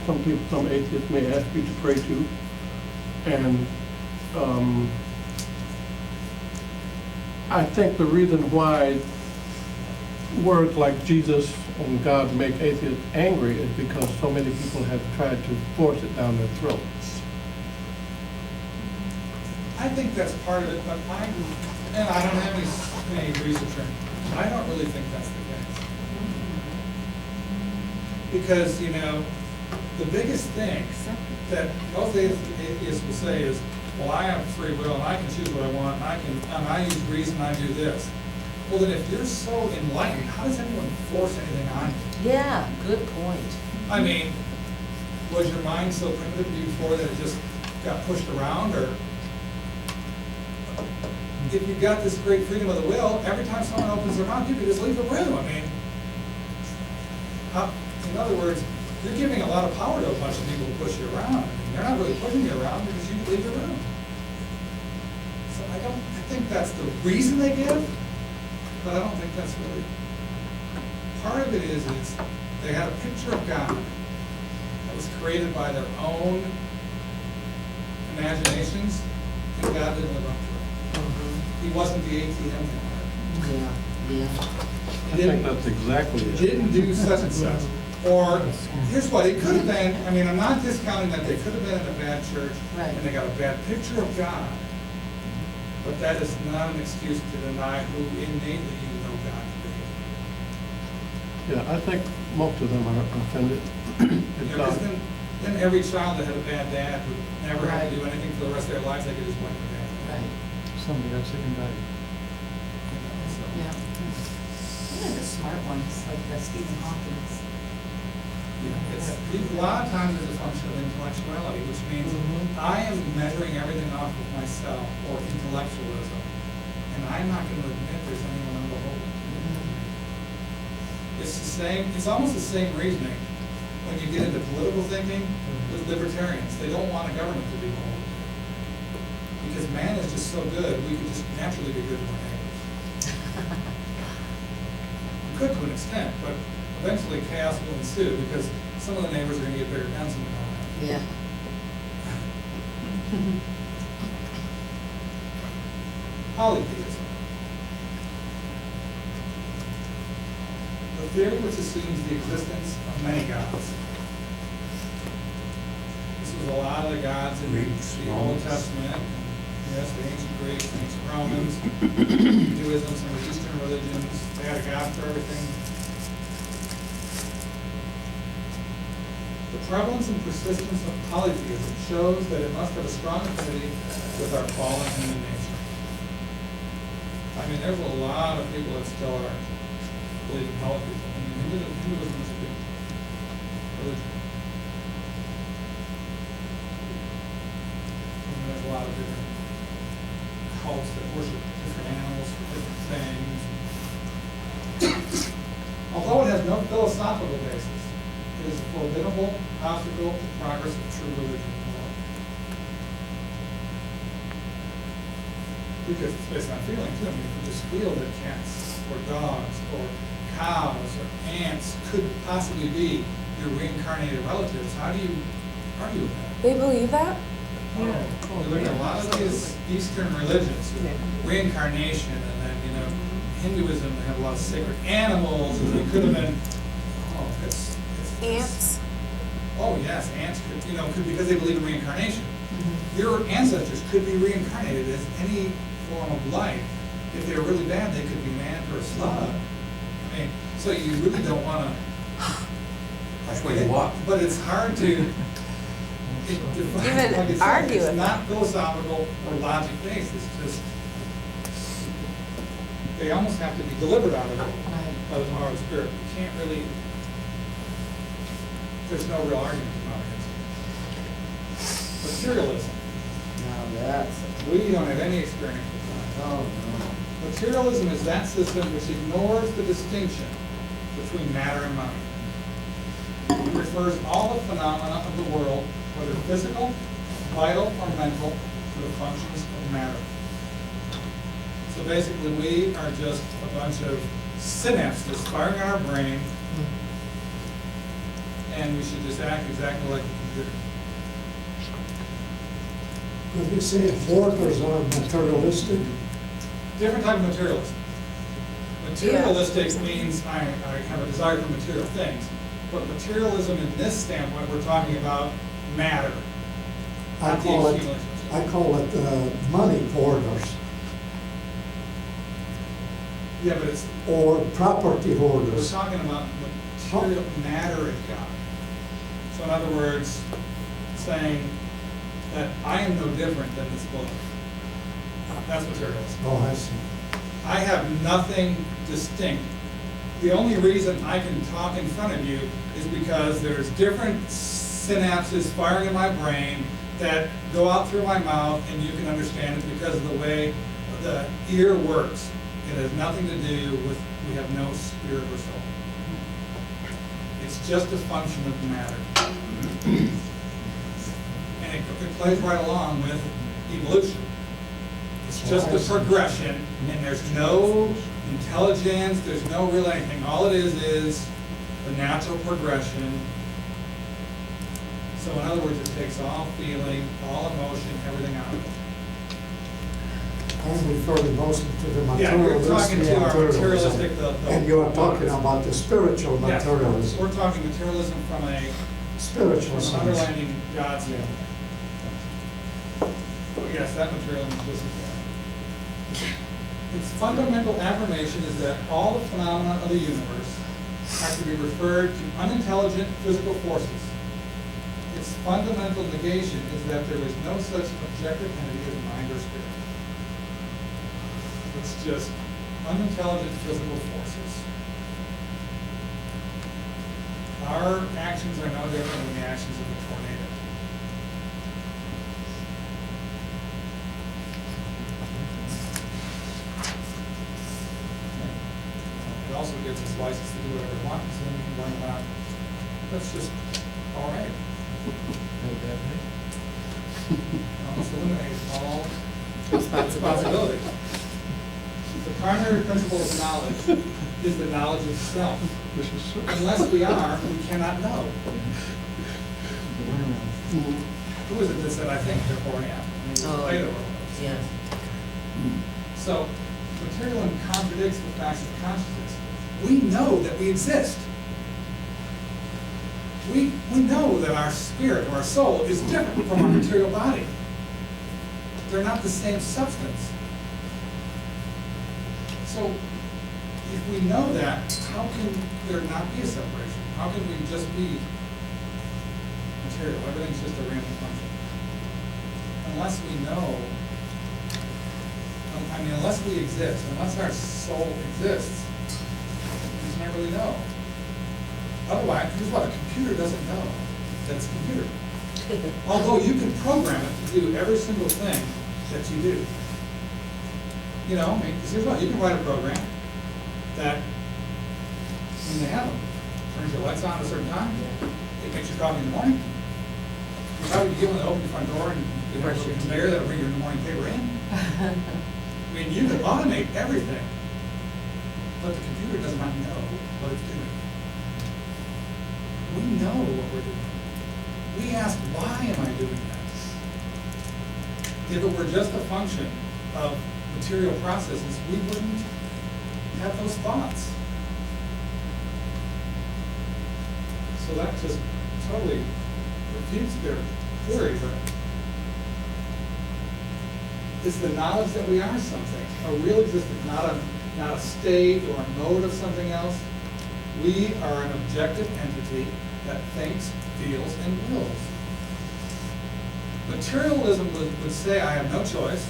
some people, some atheists may ask you to pray to. And I think the reason why words like Jesus and God make atheists angry is because so many people have tried to force it down their throats. I think that's part of it, but I don't have any research, I don't really think that's the case. Because, the biggest thing that most atheists will say is, well, I have free will and I can choose what I want and I use reason, I do this. Well, then if you're so enlightened, how does anyone force anything on you? Yeah, good point. I mean, was your mind so primitive to you before that it just got pushed around, or if you've got this great freedom of the will, every time someone opens their mouth, you can just leave the room. I mean, in other words, you're giving a lot of power to a bunch of people to push you around. I mean, they're not really pushing you around because you can leave the room. So I think that's the reason they give, but I don't think that's really. Part of it is they had a picture of God that was created by their own imaginations, and God didn't live up to it. He wasn't the ATM card. Yeah. I think that's exactly it. Didn't do such and such. Or, here's what, it could have been, I mean, I'm not discounting that they could have been in a bad church, Right. and they got a bad picture of God. But that is not an excuse to deny who innately you know God to be. Yeah, I think most of them are offended. Because then every child that had a bad dad would never have to do anything for the rest of their lives, they could just blame their dad. Right. Somebody got sick and died. So, Yeah. Even the smart ones, like Stephen Hawking's. a lot of times it's a function of intellectuality, which means I am measuring everything off of myself or intellectualism, and I'm not going to admit there's anyone on the whole. It's almost the same reasoning when you get into political thinking with libertarians. They don't want a government to be beholden. Because man is just so good, we could just naturally be good to our neighbors. We could to an extent, but eventually chaos will ensue because some of the neighbors are going to get bigger guns than we all have. Yeah. Polytheism. The theory which assumes the existence of many gods. This was a lot of the gods in the Old Testament. Yes, the ancient Greeks, the ancient Romans, Hinduism, some of the Eastern religions, they had a god for everything. The prevalence and persistence of polytheism shows that it must have a strong affinity with our fallen human nature. I mean, there's a lot of people that still are believing polytheism. I mean, Hinduism is a big religion. And there's a lot of different cults that worship different animals for different things. Although it has no philosophical basis, it is a formidable obstacle to progress of true religion in the world. Because it's based on feeling too. I mean, if you just feel that cats or dogs or cows or ants could possibly be your reincarnated relatives, how do you argue with that? They believe that? Oh, you look at a lot of these Eastern religions, reincarnation, and then, you know, Hinduism, they have a lot of sacred animals, and they could have been, it's. Ants? Oh, yes, ants could, you know, because they believe in reincarnation. Your ancestors could be reincarnated as any form of life. If they were really bad, they could be an ant or a slug. I mean, so you really don't want to. That's where you walk. But it's hard to. Even argue It's with not philosophical or logic based, it's just, they almost have to be delivered out of it by the power of the Spirit. You can't really, there's no real argument about it. Materialism. Now that's, We don't have any experience with that. no, no. Materialism is that system which ignores the distinction between matter and mind. It refers all the phenomena of the world, whether physical, vital, or mental, to the functions of matter. So basically, we are just a bunch of synapses firing in our brain, and we should just act exactly like a computer. Could you say hoarders are materialistic? Different type of materialism. Materialistic means I have a desire for material things, but materialism in this standpoint, we're talking about matter. I not the call it money hoarders Yeah, but it's, or property we're hoarders. talking about material matter in God. So in other words, saying that I am no different than this book. That's materialism. Oh, I see. I have nothing distinct. The only reason I can talk in front of you is because there's different synapses firing in my brain that go out through my mouth, and you can understand it because of the way the ear works. It has nothing to do with, we have no spirit or soul. It's just a function of matter. And it plays right along with evolution. It's just a progression, and there's no intelligence, there's no real anything. All it is the natural progression. So in other words, it takes all feeling, all emotion, everything out of it. I'm referring mostly to the Yeah, we're materialistic. talking to our materialism. materialistic, And you are talking about the spiritual Yes, materialism, we're talking materialism from spiritual an sense. underlining God standpoint. Oh, yes, that materialism is there. Its fundamental affirmation is that all the phenomena of the universe have to be referred to unintelligent physical forces. Its fundamental negation is that there is no such objective entity as mind or spirit. It's just unintelligent physical forces. Our actions are no different than the actions of a tornado. It also gives us license to do whatever we want, so then we can blame it out. That's just all right. Almost eliminate all responsibility. The primary principle of knowledge is the knowledge of self. Unless we are, we cannot know. Who is it that said, I think, therefore I am? I mean, Plato wrote those. Yeah. So, materialism contradicts the facts of consciousness. We know that we exist. We know that our spirit or our soul is different from our material body. They're not the same substance. So, if we know that, how can there not be a separation? How can we just be material. Everything's just a random function. Unless we know, I mean, unless we exist, unless our soul exists, we can't really know. Otherwise, here's what, a computer doesn't know that it's a computer. Although you can program it to do every single thing that you do. You know, I mean, 'cause here's what, you can write a program that, I mean, they have them. Turns your lights on at a certain time, it makes your coffee in the morning. You probably be given to open your front door and you have a little conveyor that'll bring your morning paper in. I mean, you can automate everything, but the computer does not know what it's doing. We know what we're doing. We ask, why am I doing that? If it were just a function of material processes, we wouldn't have those thoughts. So that just totally refutes their theory, but it's the knowledge that we are something, a real existence, not a state or a mode of something else. We are an objective entity that thinks, feels, and wills. Materialism would say I have no choice.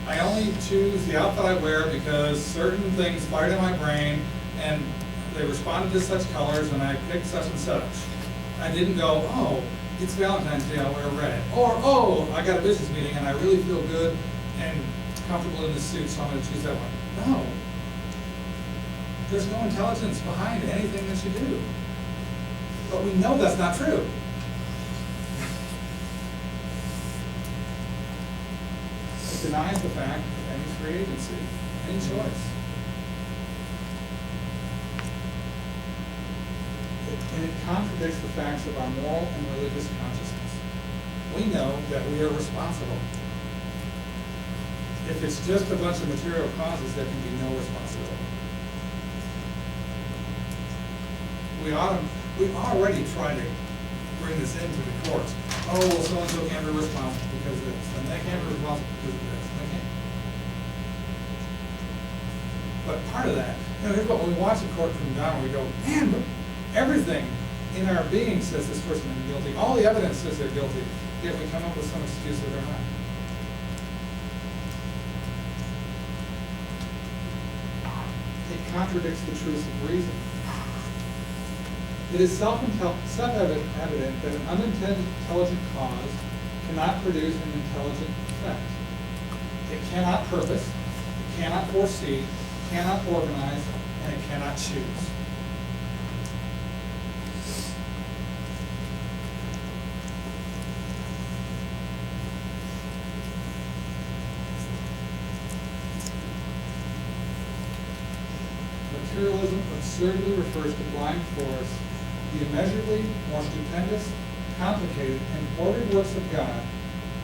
I only choose the outfit I wear because certain things fired in my brain and they responded to such colors and I picked such and such. I didn't go, oh, it's Valentine's Day, I'll wear red. Or, oh, I got a business meeting and I really feel good and comfortable in this suit, so I'm going to choose that one. No. There's no intelligence behind anything that you do. But we know that's not true. It denies the fact of any free agency, any choice. And it contradicts the facts of our moral and religious consciousness. We know that we are responsible. If it's just a bunch of material causes, there can be no responsibility. We already try to bring this into the courts. Oh, well, so-and-so can't be responsible because of this, and they can't be responsible because of this, and they can't. But part of that, you know, here's what, when we watch a court come down, we go, man, but everything in our being says this person is guilty. All the evidence says they're guilty, yet we come up with some excuse that they're not. It contradicts the truth of reason. It is self-evident that an unintended intelligent cause cannot produce an intelligent effect. It cannot purpose, it cannot foresee, cannot organize, and it cannot choose. Materialism absurdly refers to blind force, the immeasurably more stupendous, complicated, and ordered works of God,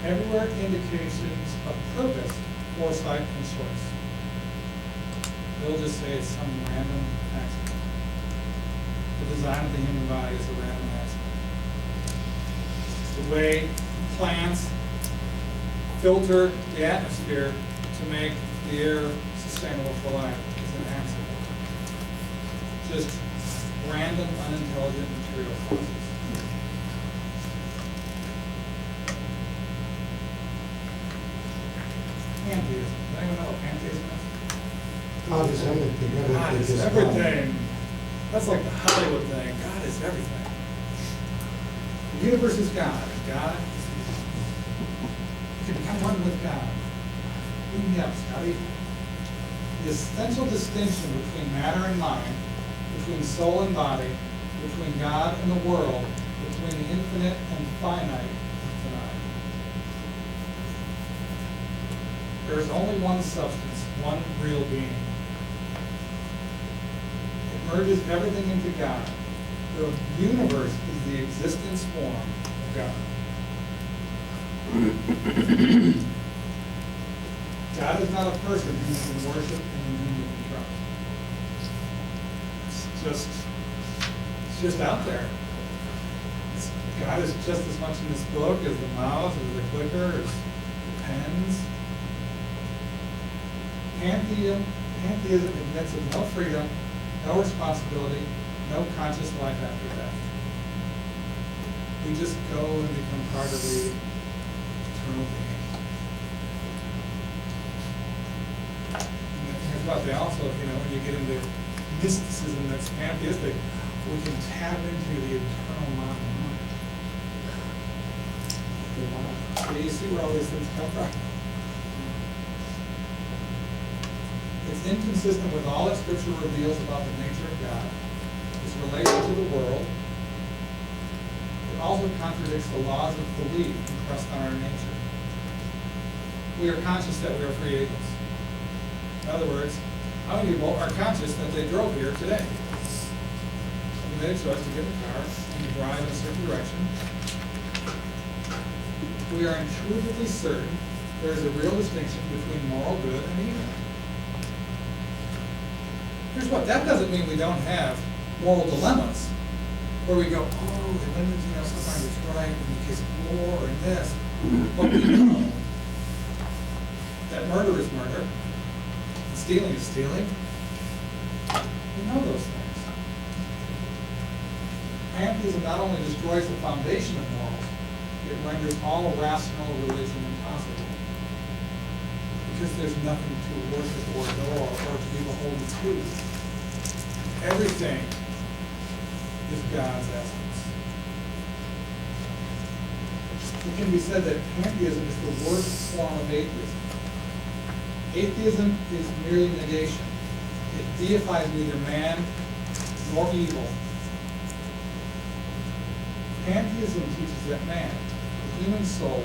everywhere indications of purpose, foresight, and choice. They'll just say it's some random accident. The design of the human body is a random accident. The way plants filter the atmosphere to make the air sustainable for life is an accident. Just random, unintelligent material causes. Pantheism. Does anyone know what pantheism is? God is everything, God everything is is God. everything. That's like the Hollywood thing. God is everything. The universe is God. God is you can become one with God. Yes, Scotty. The essential distinction between matter and mind, between soul and body, between God and the world, between the infinite and finite is denied. There is only one substance, one real being. It merges everything into God. The universe is the existence form of God. God is not a person who you can worship and whom you can trust. It's just out there. God is just as much in this book as the mouse, as the clicker, as the pens. Pantheism admits of no freedom, no responsibility, no conscious life after death. We just go and become part of the eternal being. And here's what they also, when you get into mysticism that's pantheistic, we can tap into the eternal mind. So you see where all these things come from? It's inconsistent with all that Scripture reveals about the nature of God. It's related to the world. It also contradicts the laws of belief impressed on our nature. We are conscious that we are free agents. In other words, how many people are conscious that they drove here today? They made a choice to get in the car and to drive in a certain direction. We are intuitively certain there is a real distinction between moral good and evil. Here's what, that doesn't mean we don't have moral dilemmas, where we go, oh, the limits, sometimes it's right in the case of war and this. But we know that murder is murder, and stealing is stealing. We know those things. Pantheism not only destroys the foundation of morals, it renders all rational religion impossible. Because there's nothing to worship or adore or to be beholden to. Everything is God's essence. It can be said that pantheism is the worst form of atheism. Atheism is merely negation. It deifies neither man nor evil. Pantheism teaches that man, the human soul,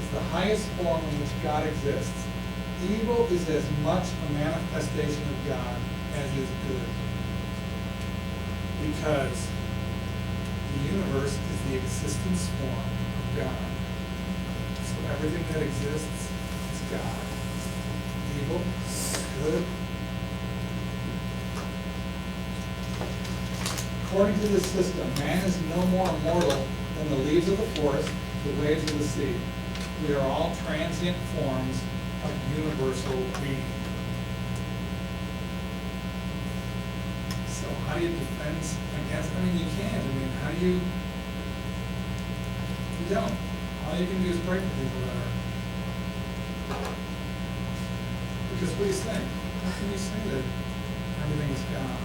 is the highest form in which God exists. Evil is as much a manifestation of God as is good. Because the universe is the existence form of God. So everything that exists is God. Evil, good. According to this system, man is no more immortal than the leaves of the forest, the waves of the sea. We are all transient forms of universal being. So how do you defend against, you can't. How do you don't. All you can do is pray for people that are. Because what do you think? How can you say that everything is God?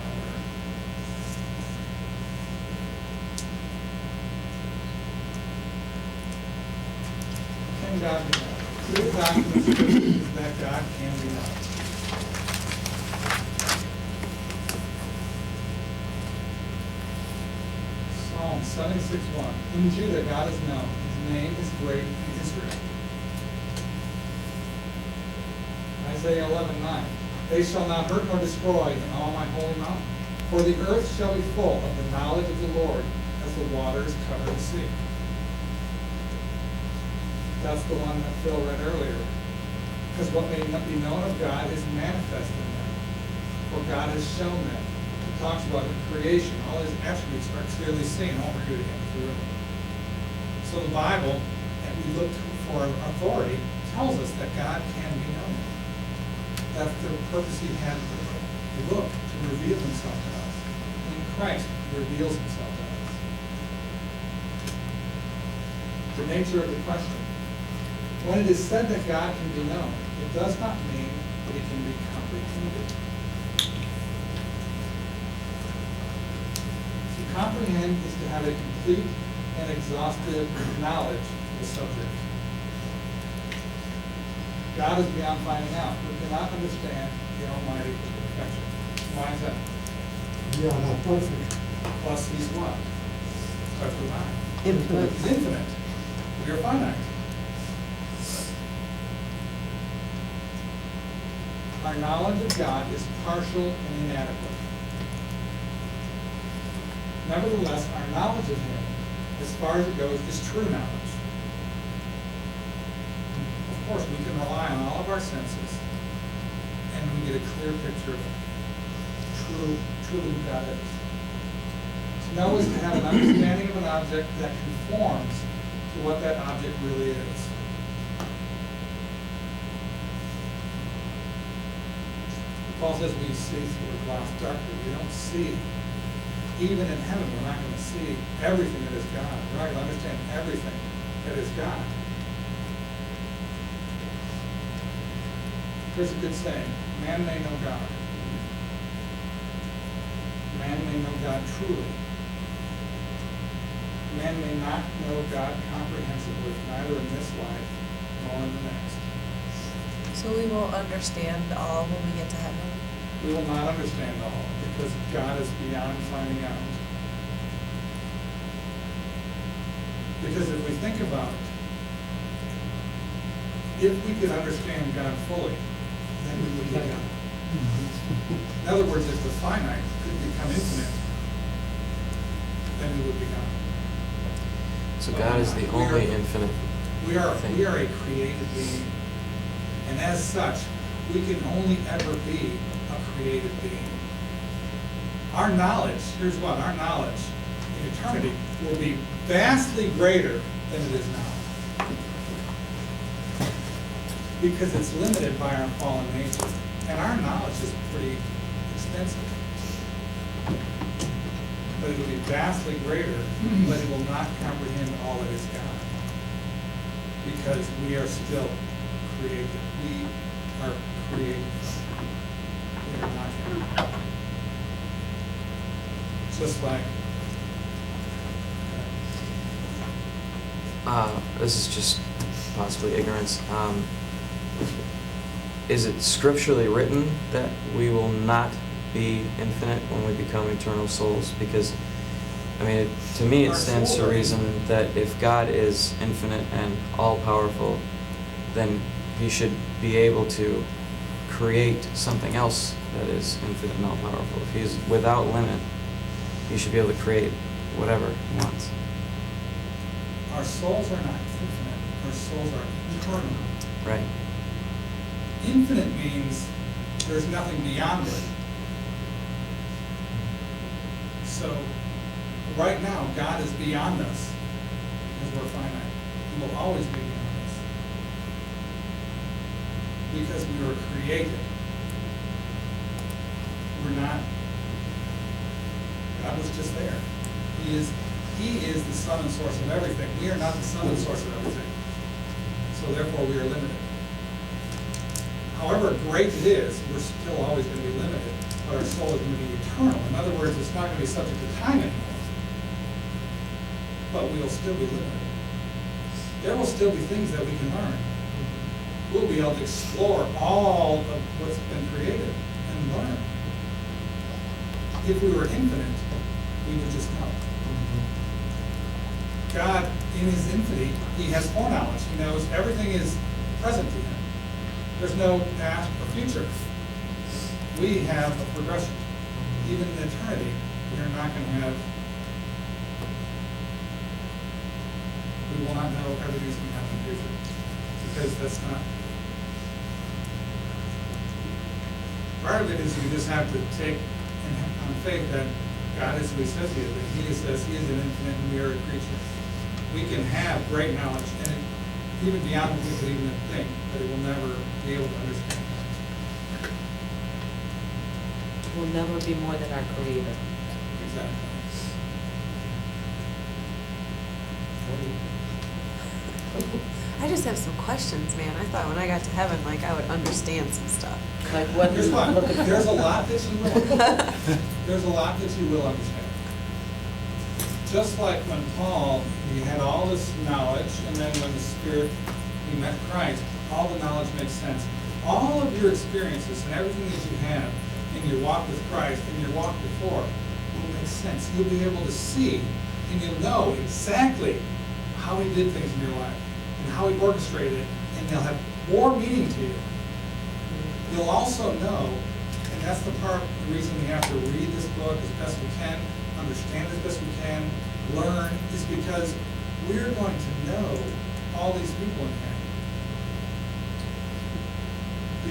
Can God be known? Clear documents is that God can be known. Psalm 76:1. In Judah God is known. His name is great in Israel. Isaiah 11:9. They shall not hurt nor destroy in all my holy mountain. For the earth shall be full of the knowledge of the Lord as the waters cover the sea. That's the one that Phil read earlier. Because what may not be known of God is manifest in them. For God has shown them. It talks about the creation. All his attributes are clearly seen. I won't read it again through it. So the Bible, that we look for authority, tells us that God can be known. That's the purpose he had to look, to reveal himself to us. In Christ, he reveals himself to us. The nature of the question. When it is said that God can be known, it does not mean that he can be comprehended. To comprehend is to have a complete and exhaustive knowledge of the subject. God is beyond finding out. We cannot understand the Almighty perfection. Why is that? We are not perfect. Plus, he's what? Starts with I. Infinite. He's infinite. We are finite. Our knowledge of God is partial and inadequate. Nevertheless, our knowledge of him, as far as it goes, is true knowledge. Of course, we can rely on all of our senses, and we get a clear picture of truly who God is. To know is to have an understanding of an object that conforms to what that object really is. Paul says we see through a glass darkly. We don't see even in heaven, we're not gonna see everything that is God. We're not gonna understand everything that is God. Here's a good saying, man may know God. Man may know God truly. Man may not know God comprehensively, neither in this life nor in the next. So we won't understand all when we get to heaven? We will not understand all, because God is beyond finding out. Because if we think about it, if we could understand God fully, then we would be God. In other words, if the finite could become infinite, then we would be God. So God is the only infinite We are thing. a created being. And as such, we can only ever be a created being. Our knowledge, here's what, our knowledge in eternity will be vastly greater than it is now. Because it's limited by our fallen nature. And our knowledge is pretty extensive. But it will be vastly greater, but it will not comprehend all that is God. Because we are still created. We are created. We are not Him. Just like, This is just possibly ignorance. Is it scripturally written that we will not be infinite when we become eternal souls? Because, I mean, to me, it Our stands souls to are reason that if God is infinite and all-powerful, then He should be able to create something else that is infinite and all-powerful. If He is without limit, He should be able to create whatever He wants. our souls are not infinite. Our souls are eternal. Right. Infinite means there's nothing beyond it. So, right now, God is beyond us because we're finite. He will always be beyond us because we were created. We're not. God was just there. He is the sum and source of everything. We are not the sum and source of everything. So therefore, we are limited. However great it is, we're still always going to be limited, but our soul is going to be eternal. In other words, it's not going to be subject to time anymore, but we'll still be limited. There will still be things that we can learn. We'll be able to explore all of what's been created and learn. If we were infinite, we would just know. God, in His infinity, He has foreknowledge. He knows everything is present to Him. There's no past or future. We have a progression. Even in eternity, we are not going to have, we will not know everything that's going to happen in the future. Because that's not. Part of it is you just have to take on faith that God is who He says He is. And He says He is an infinite and we are a creature. We can have great knowledge and even beyond what we could even think, but it will never be able to understand. We'll never be more than our Creator. Exactly. I just have some questions, man. I thought when I got to heaven, like, I would understand some stuff. Like what? Here's what, there's a lot that you will. There's a lot that you will understand. Just like when Paul, he had all this knowledge, and then when the Spirit, he met Christ, all the knowledge makes sense. All of your experiences and everything that you have in your walk with Christ, in your walk before, will make sense. You'll be able to see, and you'll know exactly how He did things in your life, and how He orchestrated it, and they'll have more meaning to you. You'll also know, and that's the reason we have to read this book as best we can, understand as best we can, learn, is because we're going to know all these people in here.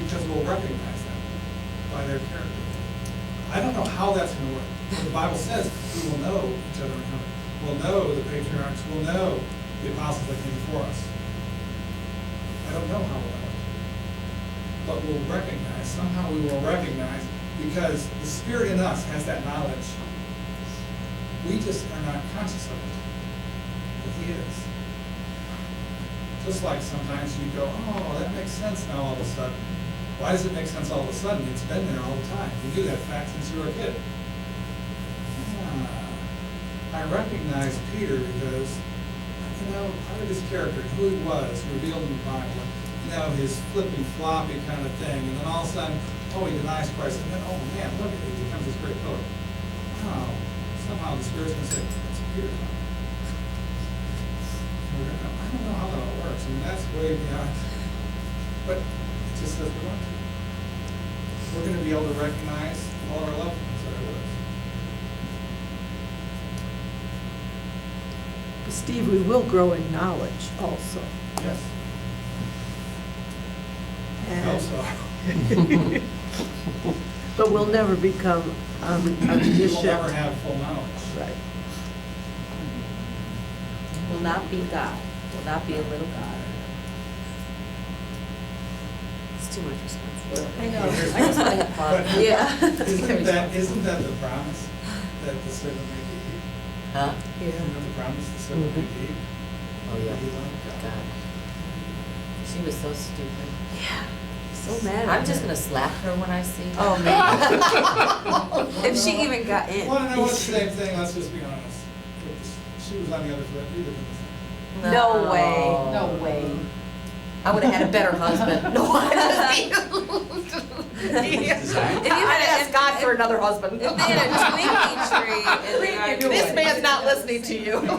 Because we'll recognize them by their character. I don't know how that's going to work. But the Bible says we will know each other in heaven. We'll know the patriarchs. We'll know the apostles that came before us. I don't know how we'll know it. But we'll recognize, somehow we will recognize, because the Spirit in us has that knowledge. We just are not conscious of it, but he is. Just like sometimes you go, oh, that makes sense now all of a sudden. Why does it make sense all of a sudden? It's been there all the time. You knew that fact since you were a kid. I recognize Peter because, part of his character, who he was, revealed in the Bible, his flippy, floppy kind of thing, and then all of a sudden, oh, he denies Christ, and then, oh man, look at it, he becomes this great pillar. Wow, somehow the Spirit's going to say, it's Peter. I don't know how that all works, that's way beyond, but it just says we're going to. We're going to be able to recognize all our loved ones that are with us. Steve, we will grow in knowledge also. Yes. I And- hope so. But we'll never become We'll omniscient. never have full knowledge. Right. Will not be God, will not be a little God. It's too much responsibility. I know, I just want to have fun. But Yeah. Isn't that the promise that the servant may keep? Huh? Isn't that the promise the servant may keep? Oh, yeah. He loved God. God. She was so stupid. Yeah. So mad. I'm just gonna slap her when I see her. Oh, man. If she even got in. Want to know what's the same thing? Let's just be honest. She was on the other foot. You didn't. No way. No way. I would have had a better husband. No, I Design? If you had asked God for another husband. If they had a Twinkie tree and they got This man's not listening to you. We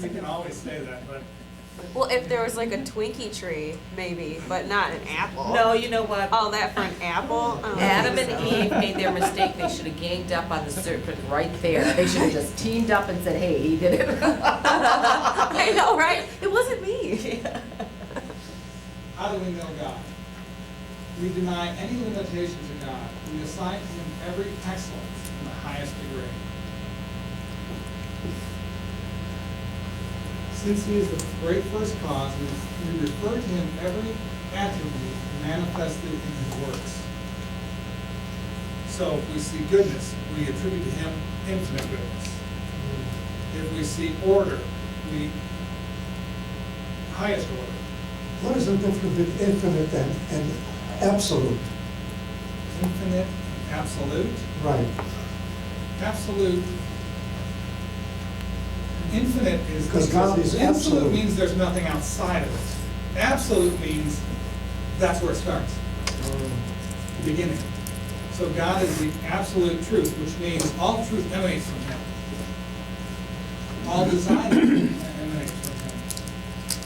can always say that, but Well, if there was like a Twinkie tree, maybe, but not an apple. No, you know what? All that for an apple? I don't Adam think and so. Eve made their mistake. They should have ganged up on the serpent right there. They should have just teamed up and said, hey, he did it. I know, right? It wasn't me. how do we know God? We deny any limitation to God. We assign to him every excellence in the highest degree. Since he is the great first cause, we refer to him every attribute manifested in his works. So if we see goodness, we attribute to him infinite goodness. If we see order, we highest order. What is the difference between infinite and absolute? Infinite, absolute. Right. Absolute. Infinite is Because God is absolute absolute. means there's nothing outside of it. Absolute means that's where it starts. The beginning. So God is the absolute truth, which means all truth emanates from him. All design emanates from him.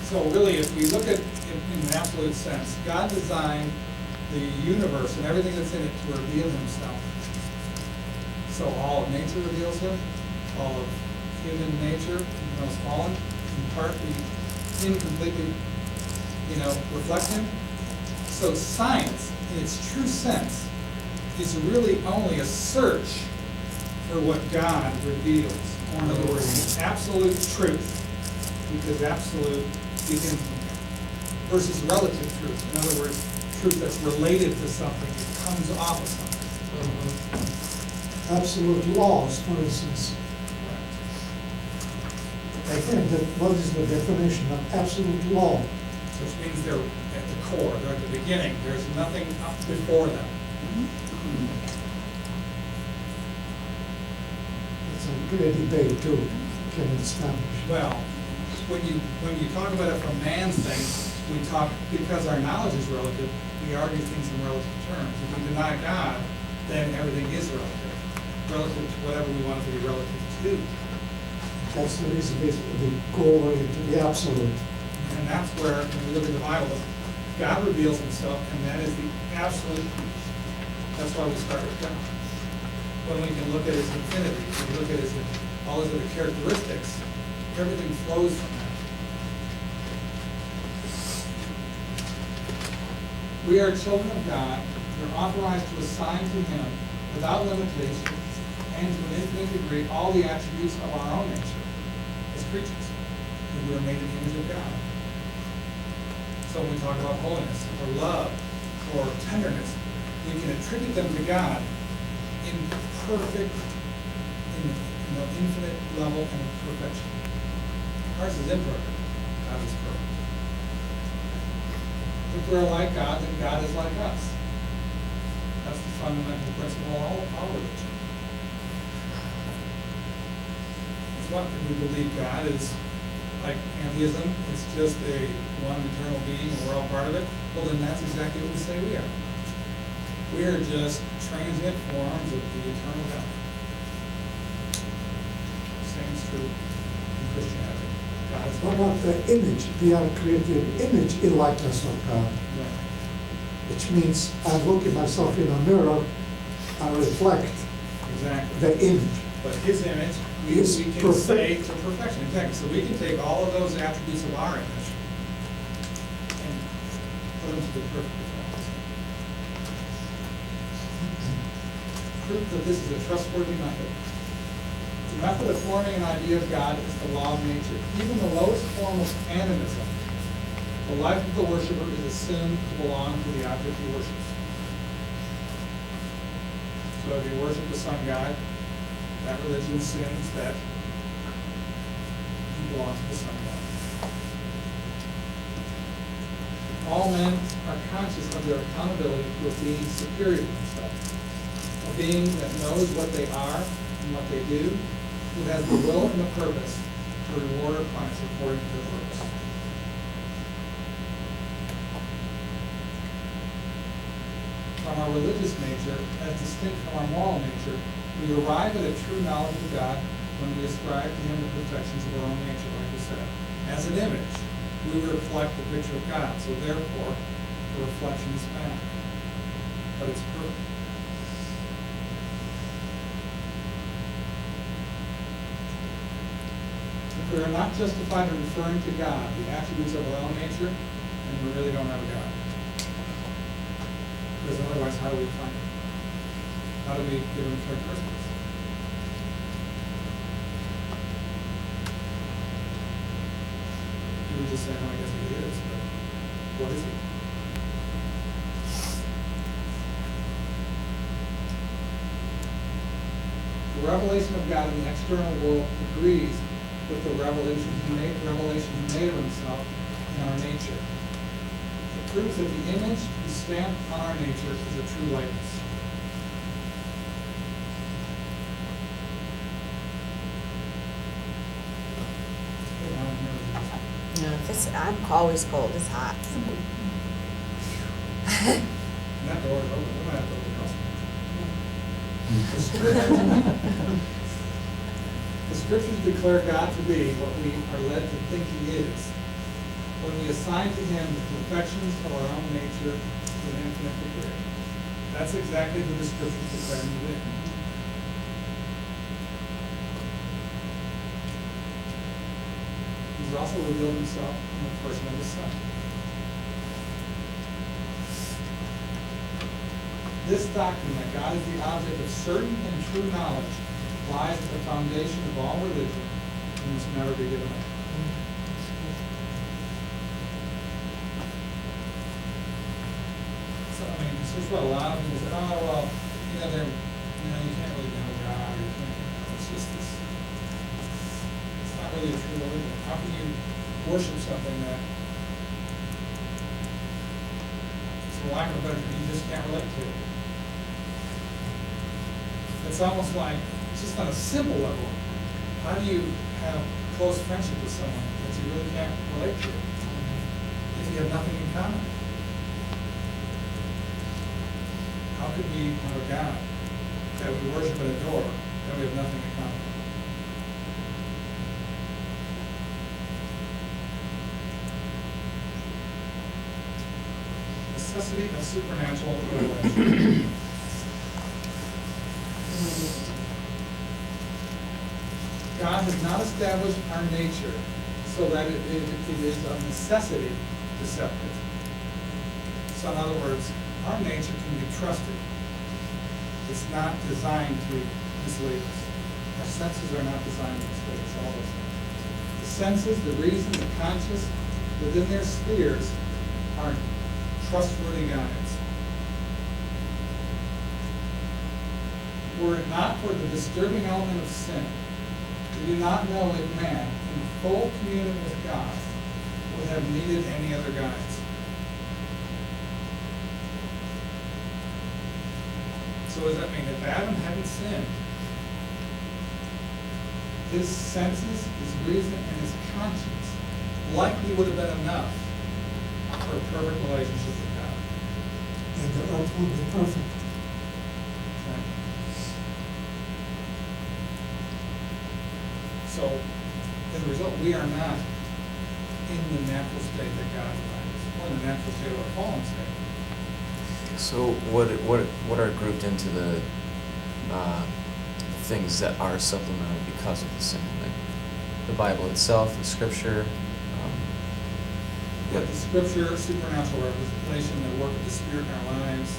So really, if we look at it in an absolute sense, God designed the universe and everything that's in it to reveal himself. So all of nature reveals him, all of human nature, even though it's fallen, in part we incompletely, reflect him. So science, in its true sense, is really only a search for what God reveals. Or in other words, it's absolute truth, because absolute begins from him, versus relative truth. In other words, truth that's related to something, it comes off of something. Absolute laws, for instance. Again, what is the definition of absolute law? Which means they're at the core, they're at the beginning, there's nothing up before them. It's a great debate too, can establish. Well, when you talk about it from man's thing, we talk, because our knowledge is relative, we argue things in relative terms. If we deny God, then everything is relative to whatever we want it to be relative to. That's the reason we go into the absolute. And that's where, when we look at the Bible, God reveals himself, and that is the absolute, that's why we start with God. When we can look at his infinity, when we look at all his other characteristics, everything flows from that. We are children of God. We're authorized to assign to him, without limitation, and to an infinite degree, all the attributes of our own nature as creatures. And we are made in the image of God. So when we talk about holiness, or love, or tenderness, we can attribute them to God in perfect, in infinite level and perfection. Ours is imperfect, God is perfect. If we're like God, then God is like us. That's the fundamental principle of all religion. It's what we believe God is like pantheism, it's just a one eternal being and we're all part of it. Well, then that's exactly what we say we are. We are just transient forms of the eternal God. Same is true in Christianity. God is What about the image? We are created image in likeness of God, Right. which means I look at myself in a mirror, I reflect Exactly. the image. But his image, we Is can perfect. say to perfection. Exactly. So we can take all of those attributes of our image and put them to the perfect effect. Proof that this is a trustworthy method. The method of forming an idea of God is the law of nature. Even the lowest form of animism, the life of the worshiper is assumed to belong to the object he worships. So if you worship the sun god, that religion assumes that you belong to the sun god. All men are conscious of their accountability to a being superior to themselves, a being that knows what they are and what they do, who has the will and the purpose to reward or punish according to their works. From our religious nature, as distinct from our moral nature, we arrive at a true knowledge of God when we ascribe to him the perfections of our own nature, like we said. As an image, we reflect the picture of God, so therefore, the reflection is found. But it's perfect. If we are not justified in referring to God, the attributes of our own nature, then we really don't have a God. Because otherwise, how do we define it? How do we give him characteristics? You would just say, oh, I guess he is, but what is he? The revelation of God in the external world agrees with the revelation he made of himself in our nature. It proves that the image he stamped on our nature is a true likeness. I'm always cold, it's hot. And that door is open, we might have to open the house. The scriptures declare God to be what we are led to think he is when we assign to him the perfections of our own nature to an infinite degree. That's exactly who the scriptures declare him to be. He's also revealed himself in the person of his Son. This doctrine that God is the object of certain and true knowledge lies at the foundation of all religion and must never be given up. So, I mean, this is what a lot of people say, oh, well, you know, you can't really know God, or you can't, it's just this, it's not really a true religion. How can you worship something that, for lack of a better term, you just can't relate to? It's almost like, it's just on a simple level. How do you have close friendship with someone that you really can't relate to if you have nothing in common? How could we have a God that we worship and adore and we have nothing in common? Necessity of supernatural revelation. God has not established our nature so that it is of necessity deceptive. So in other words, our nature can be trusted. It's not designed to mislead us. Our senses are not designed to mislead us, all those things. The senses, the reason, the conscious, within their spheres are trustworthy guides. Were it not for the disturbing element of sin, We do not know if man, in full communion with God, would have needed any other guides. So what does that mean? If Adam hadn't sinned, his senses, his reason, and his conscience likely would have been enough for a perfect relationship with God. And the earth will be perfect. Okay? So, as a result, we are not in the natural state that God finds. We're in the natural state of a fallen state. So what are grouped into the things that are supplemental because of the sin? Like the Bible itself, the Scripture. Yeah, the Scripture, supernatural revelation, the work of the Spirit in our lives.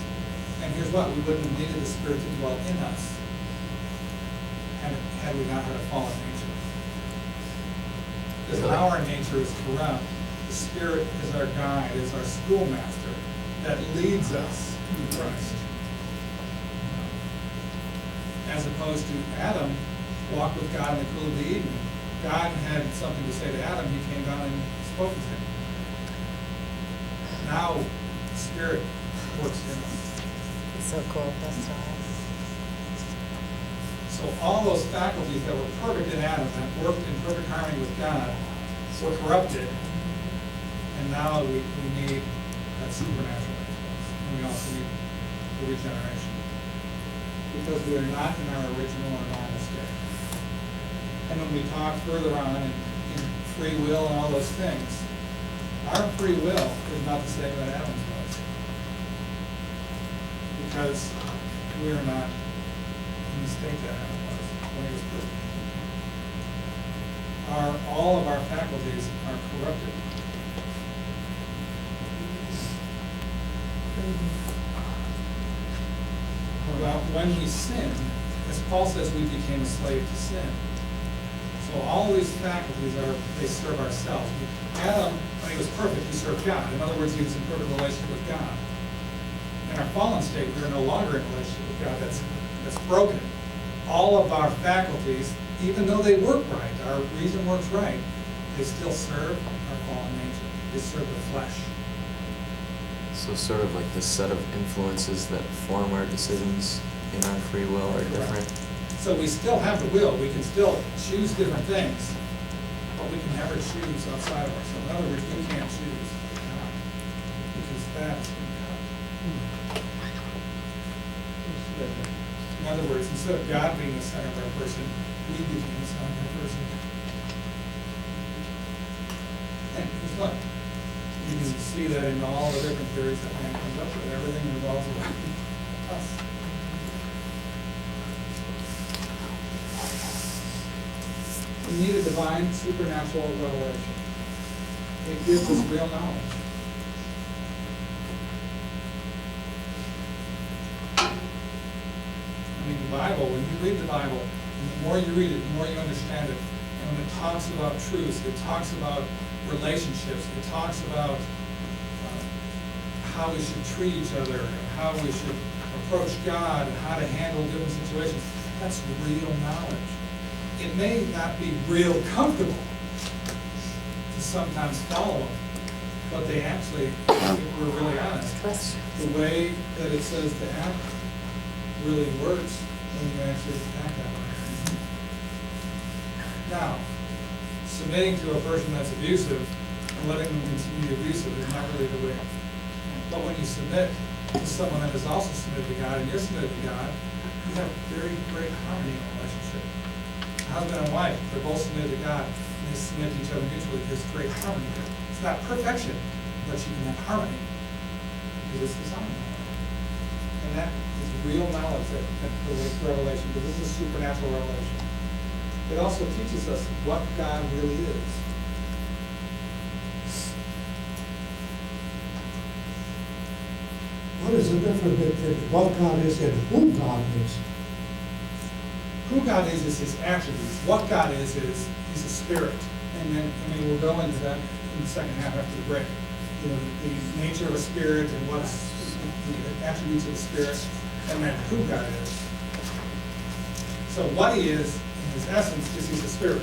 And here's what, we wouldn't have needed the Spirit to dwell in us had we not had a fallen nature. Because our nature is corrupt. The Spirit is our guide, is our schoolmaster that leads us to Christ. As opposed to Adam walked with God in the cool of the evening. God had something to say to Adam, he came down and spoke to him. Now, the Spirit works in us. It's so cool, that's all. So all those faculties that were perfect in Adam, that worked in perfect harmony with God, were corrupted. And now we need that supernatural influence. And we also need the regeneration. Because we are not in our original or normal state. And when we talk further on in free will and all those things, our free will is not the same that Adam's was. Because we are not in the state that Adam was when he was perfect. All of our faculties are corrupted. Well, when we sin, as Paul says, we became a slave to sin. So all these faculties they serve ourselves. Adam, when he was perfect, he served God. In other words, he was in perfect relationship with God. In our fallen state, we are no longer in relationship with God. That's broken. All of our faculties, even though they work right, our reason works right, they still serve our fallen nature. They serve the flesh. So sort of like the set of influences that form our decisions in our free will are different. So we still have the will. We can still choose different things, but we can never choose outside of ourselves. In other words, we can't choose God, because that's been cut. In other words, instead of God being the center of our person, we became the center of our person. And here's what? You can see that in all the different theories that man comes up with. Everything revolves around us. We need a divine supernatural revelation. It gives us real knowledge. I mean, the Bible, when you read the Bible, the more you read it, the more you understand it. And when it talks about truths, it talks about relationships, it talks about how we should treat each other, how we should approach God, and how to handle different situations. That's real knowledge. It may not be real comfortable to sometimes follow them, but they actually, if we're really honest, the way that it says to act really works when you actually act that way. Now, submitting to a person that's abusive and letting them continue abusive is not really the way. But when you submit to someone that is also submitted to God and you're submitted to God, you have very great harmony in a relationship. Husband and wife, they're both submitted to God, and they submit to each other mutually. There's great harmony there. It's not perfection, but you can have harmony because it's designed that way. And that is real knowledge that relates to revelation, because this is a supernatural revelation. It also teaches us what God really is. What is the difference between what God is and who God is? Who God is his attributes. What God is he's a spirit. And then, we'll go into that in the second half after the break. You know, the nature of a spirit and what's the attributes of the spirit, and then who God is. So what he is in his essence is he's a spirit.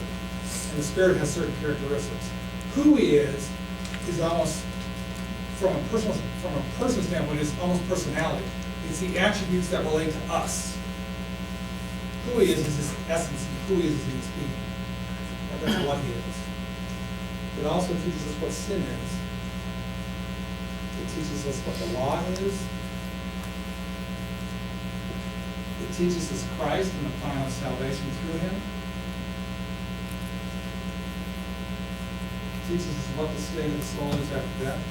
And the spirit has certain characteristics. Who he is almost, from a personal standpoint, is almost personality. It's the attributes that relate to us. Who he is his essence, and who he is his being. That's what he is. It also teaches us what sin is. It teaches us what the law is. It teaches us Christ and the plan of salvation through him. It teaches us what the state of the soul is after death.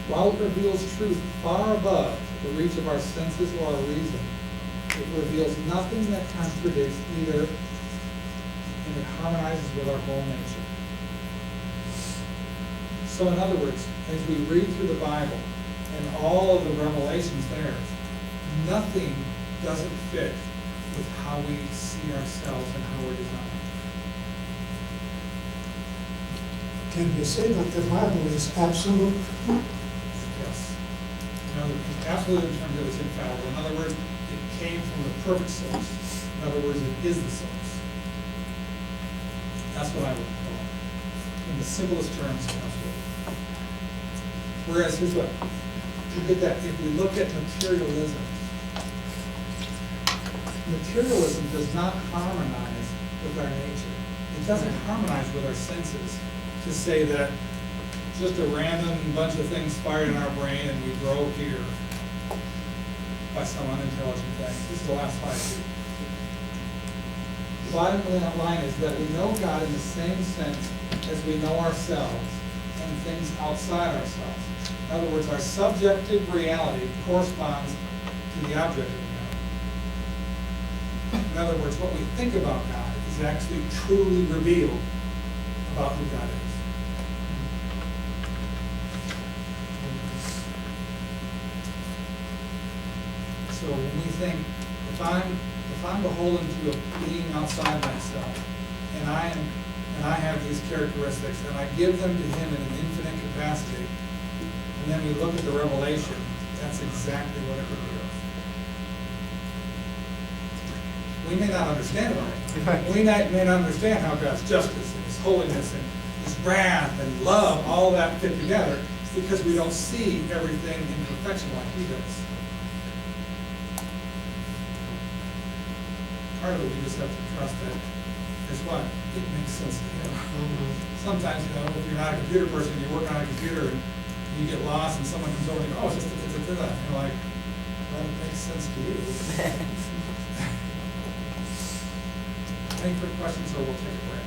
While it reveals truth far above the reach of our senses or our reason, it reveals nothing that contradicts either, and it harmonizes with our whole nature. So in other words, as we read through the Bible and all of the revelations there, nothing doesn't fit with how we see ourselves and how we're designed. Can we say that the Bible is absolute? Yes. In other words, absolute in terms of it's infallible. In other words, it came from the perfect source. In other words, it is the source. That's what I would call it. In the simplest terms, absolute. Whereas, here's what, to get that, if we look at materialism, materialism does not harmonize with our nature. It doesn't harmonize with our senses to say that just a random bunch of things fired in our brain and we grow here by some unintelligent thing. This is the last slide here. The bottom line is that we know God in the same sense as we know ourselves and things outside ourselves. In other words, our subjective reality corresponds to the objective reality. In other words, what we think about God is actually truly revealed about who God is. So when we think, if I'm beholden to a being outside myself, and I have these characteristics, and I give them to him in an infinite capacity, and then we look at the revelation, that's exactly what it reveals. We may not understand it. We may not understand how God's justice and his holiness and his wrath and love, all that fit together, because we don't see everything in perfection like he does. Part of it, we just have to trust that, guess what? It makes sense to him. Sometimes, if you're not a computer person, you work on a computer and you get lost and someone comes over and you go, oh, it's just a da. And you're like, well, it makes sense to you. Any quick questions, or we'll take a break?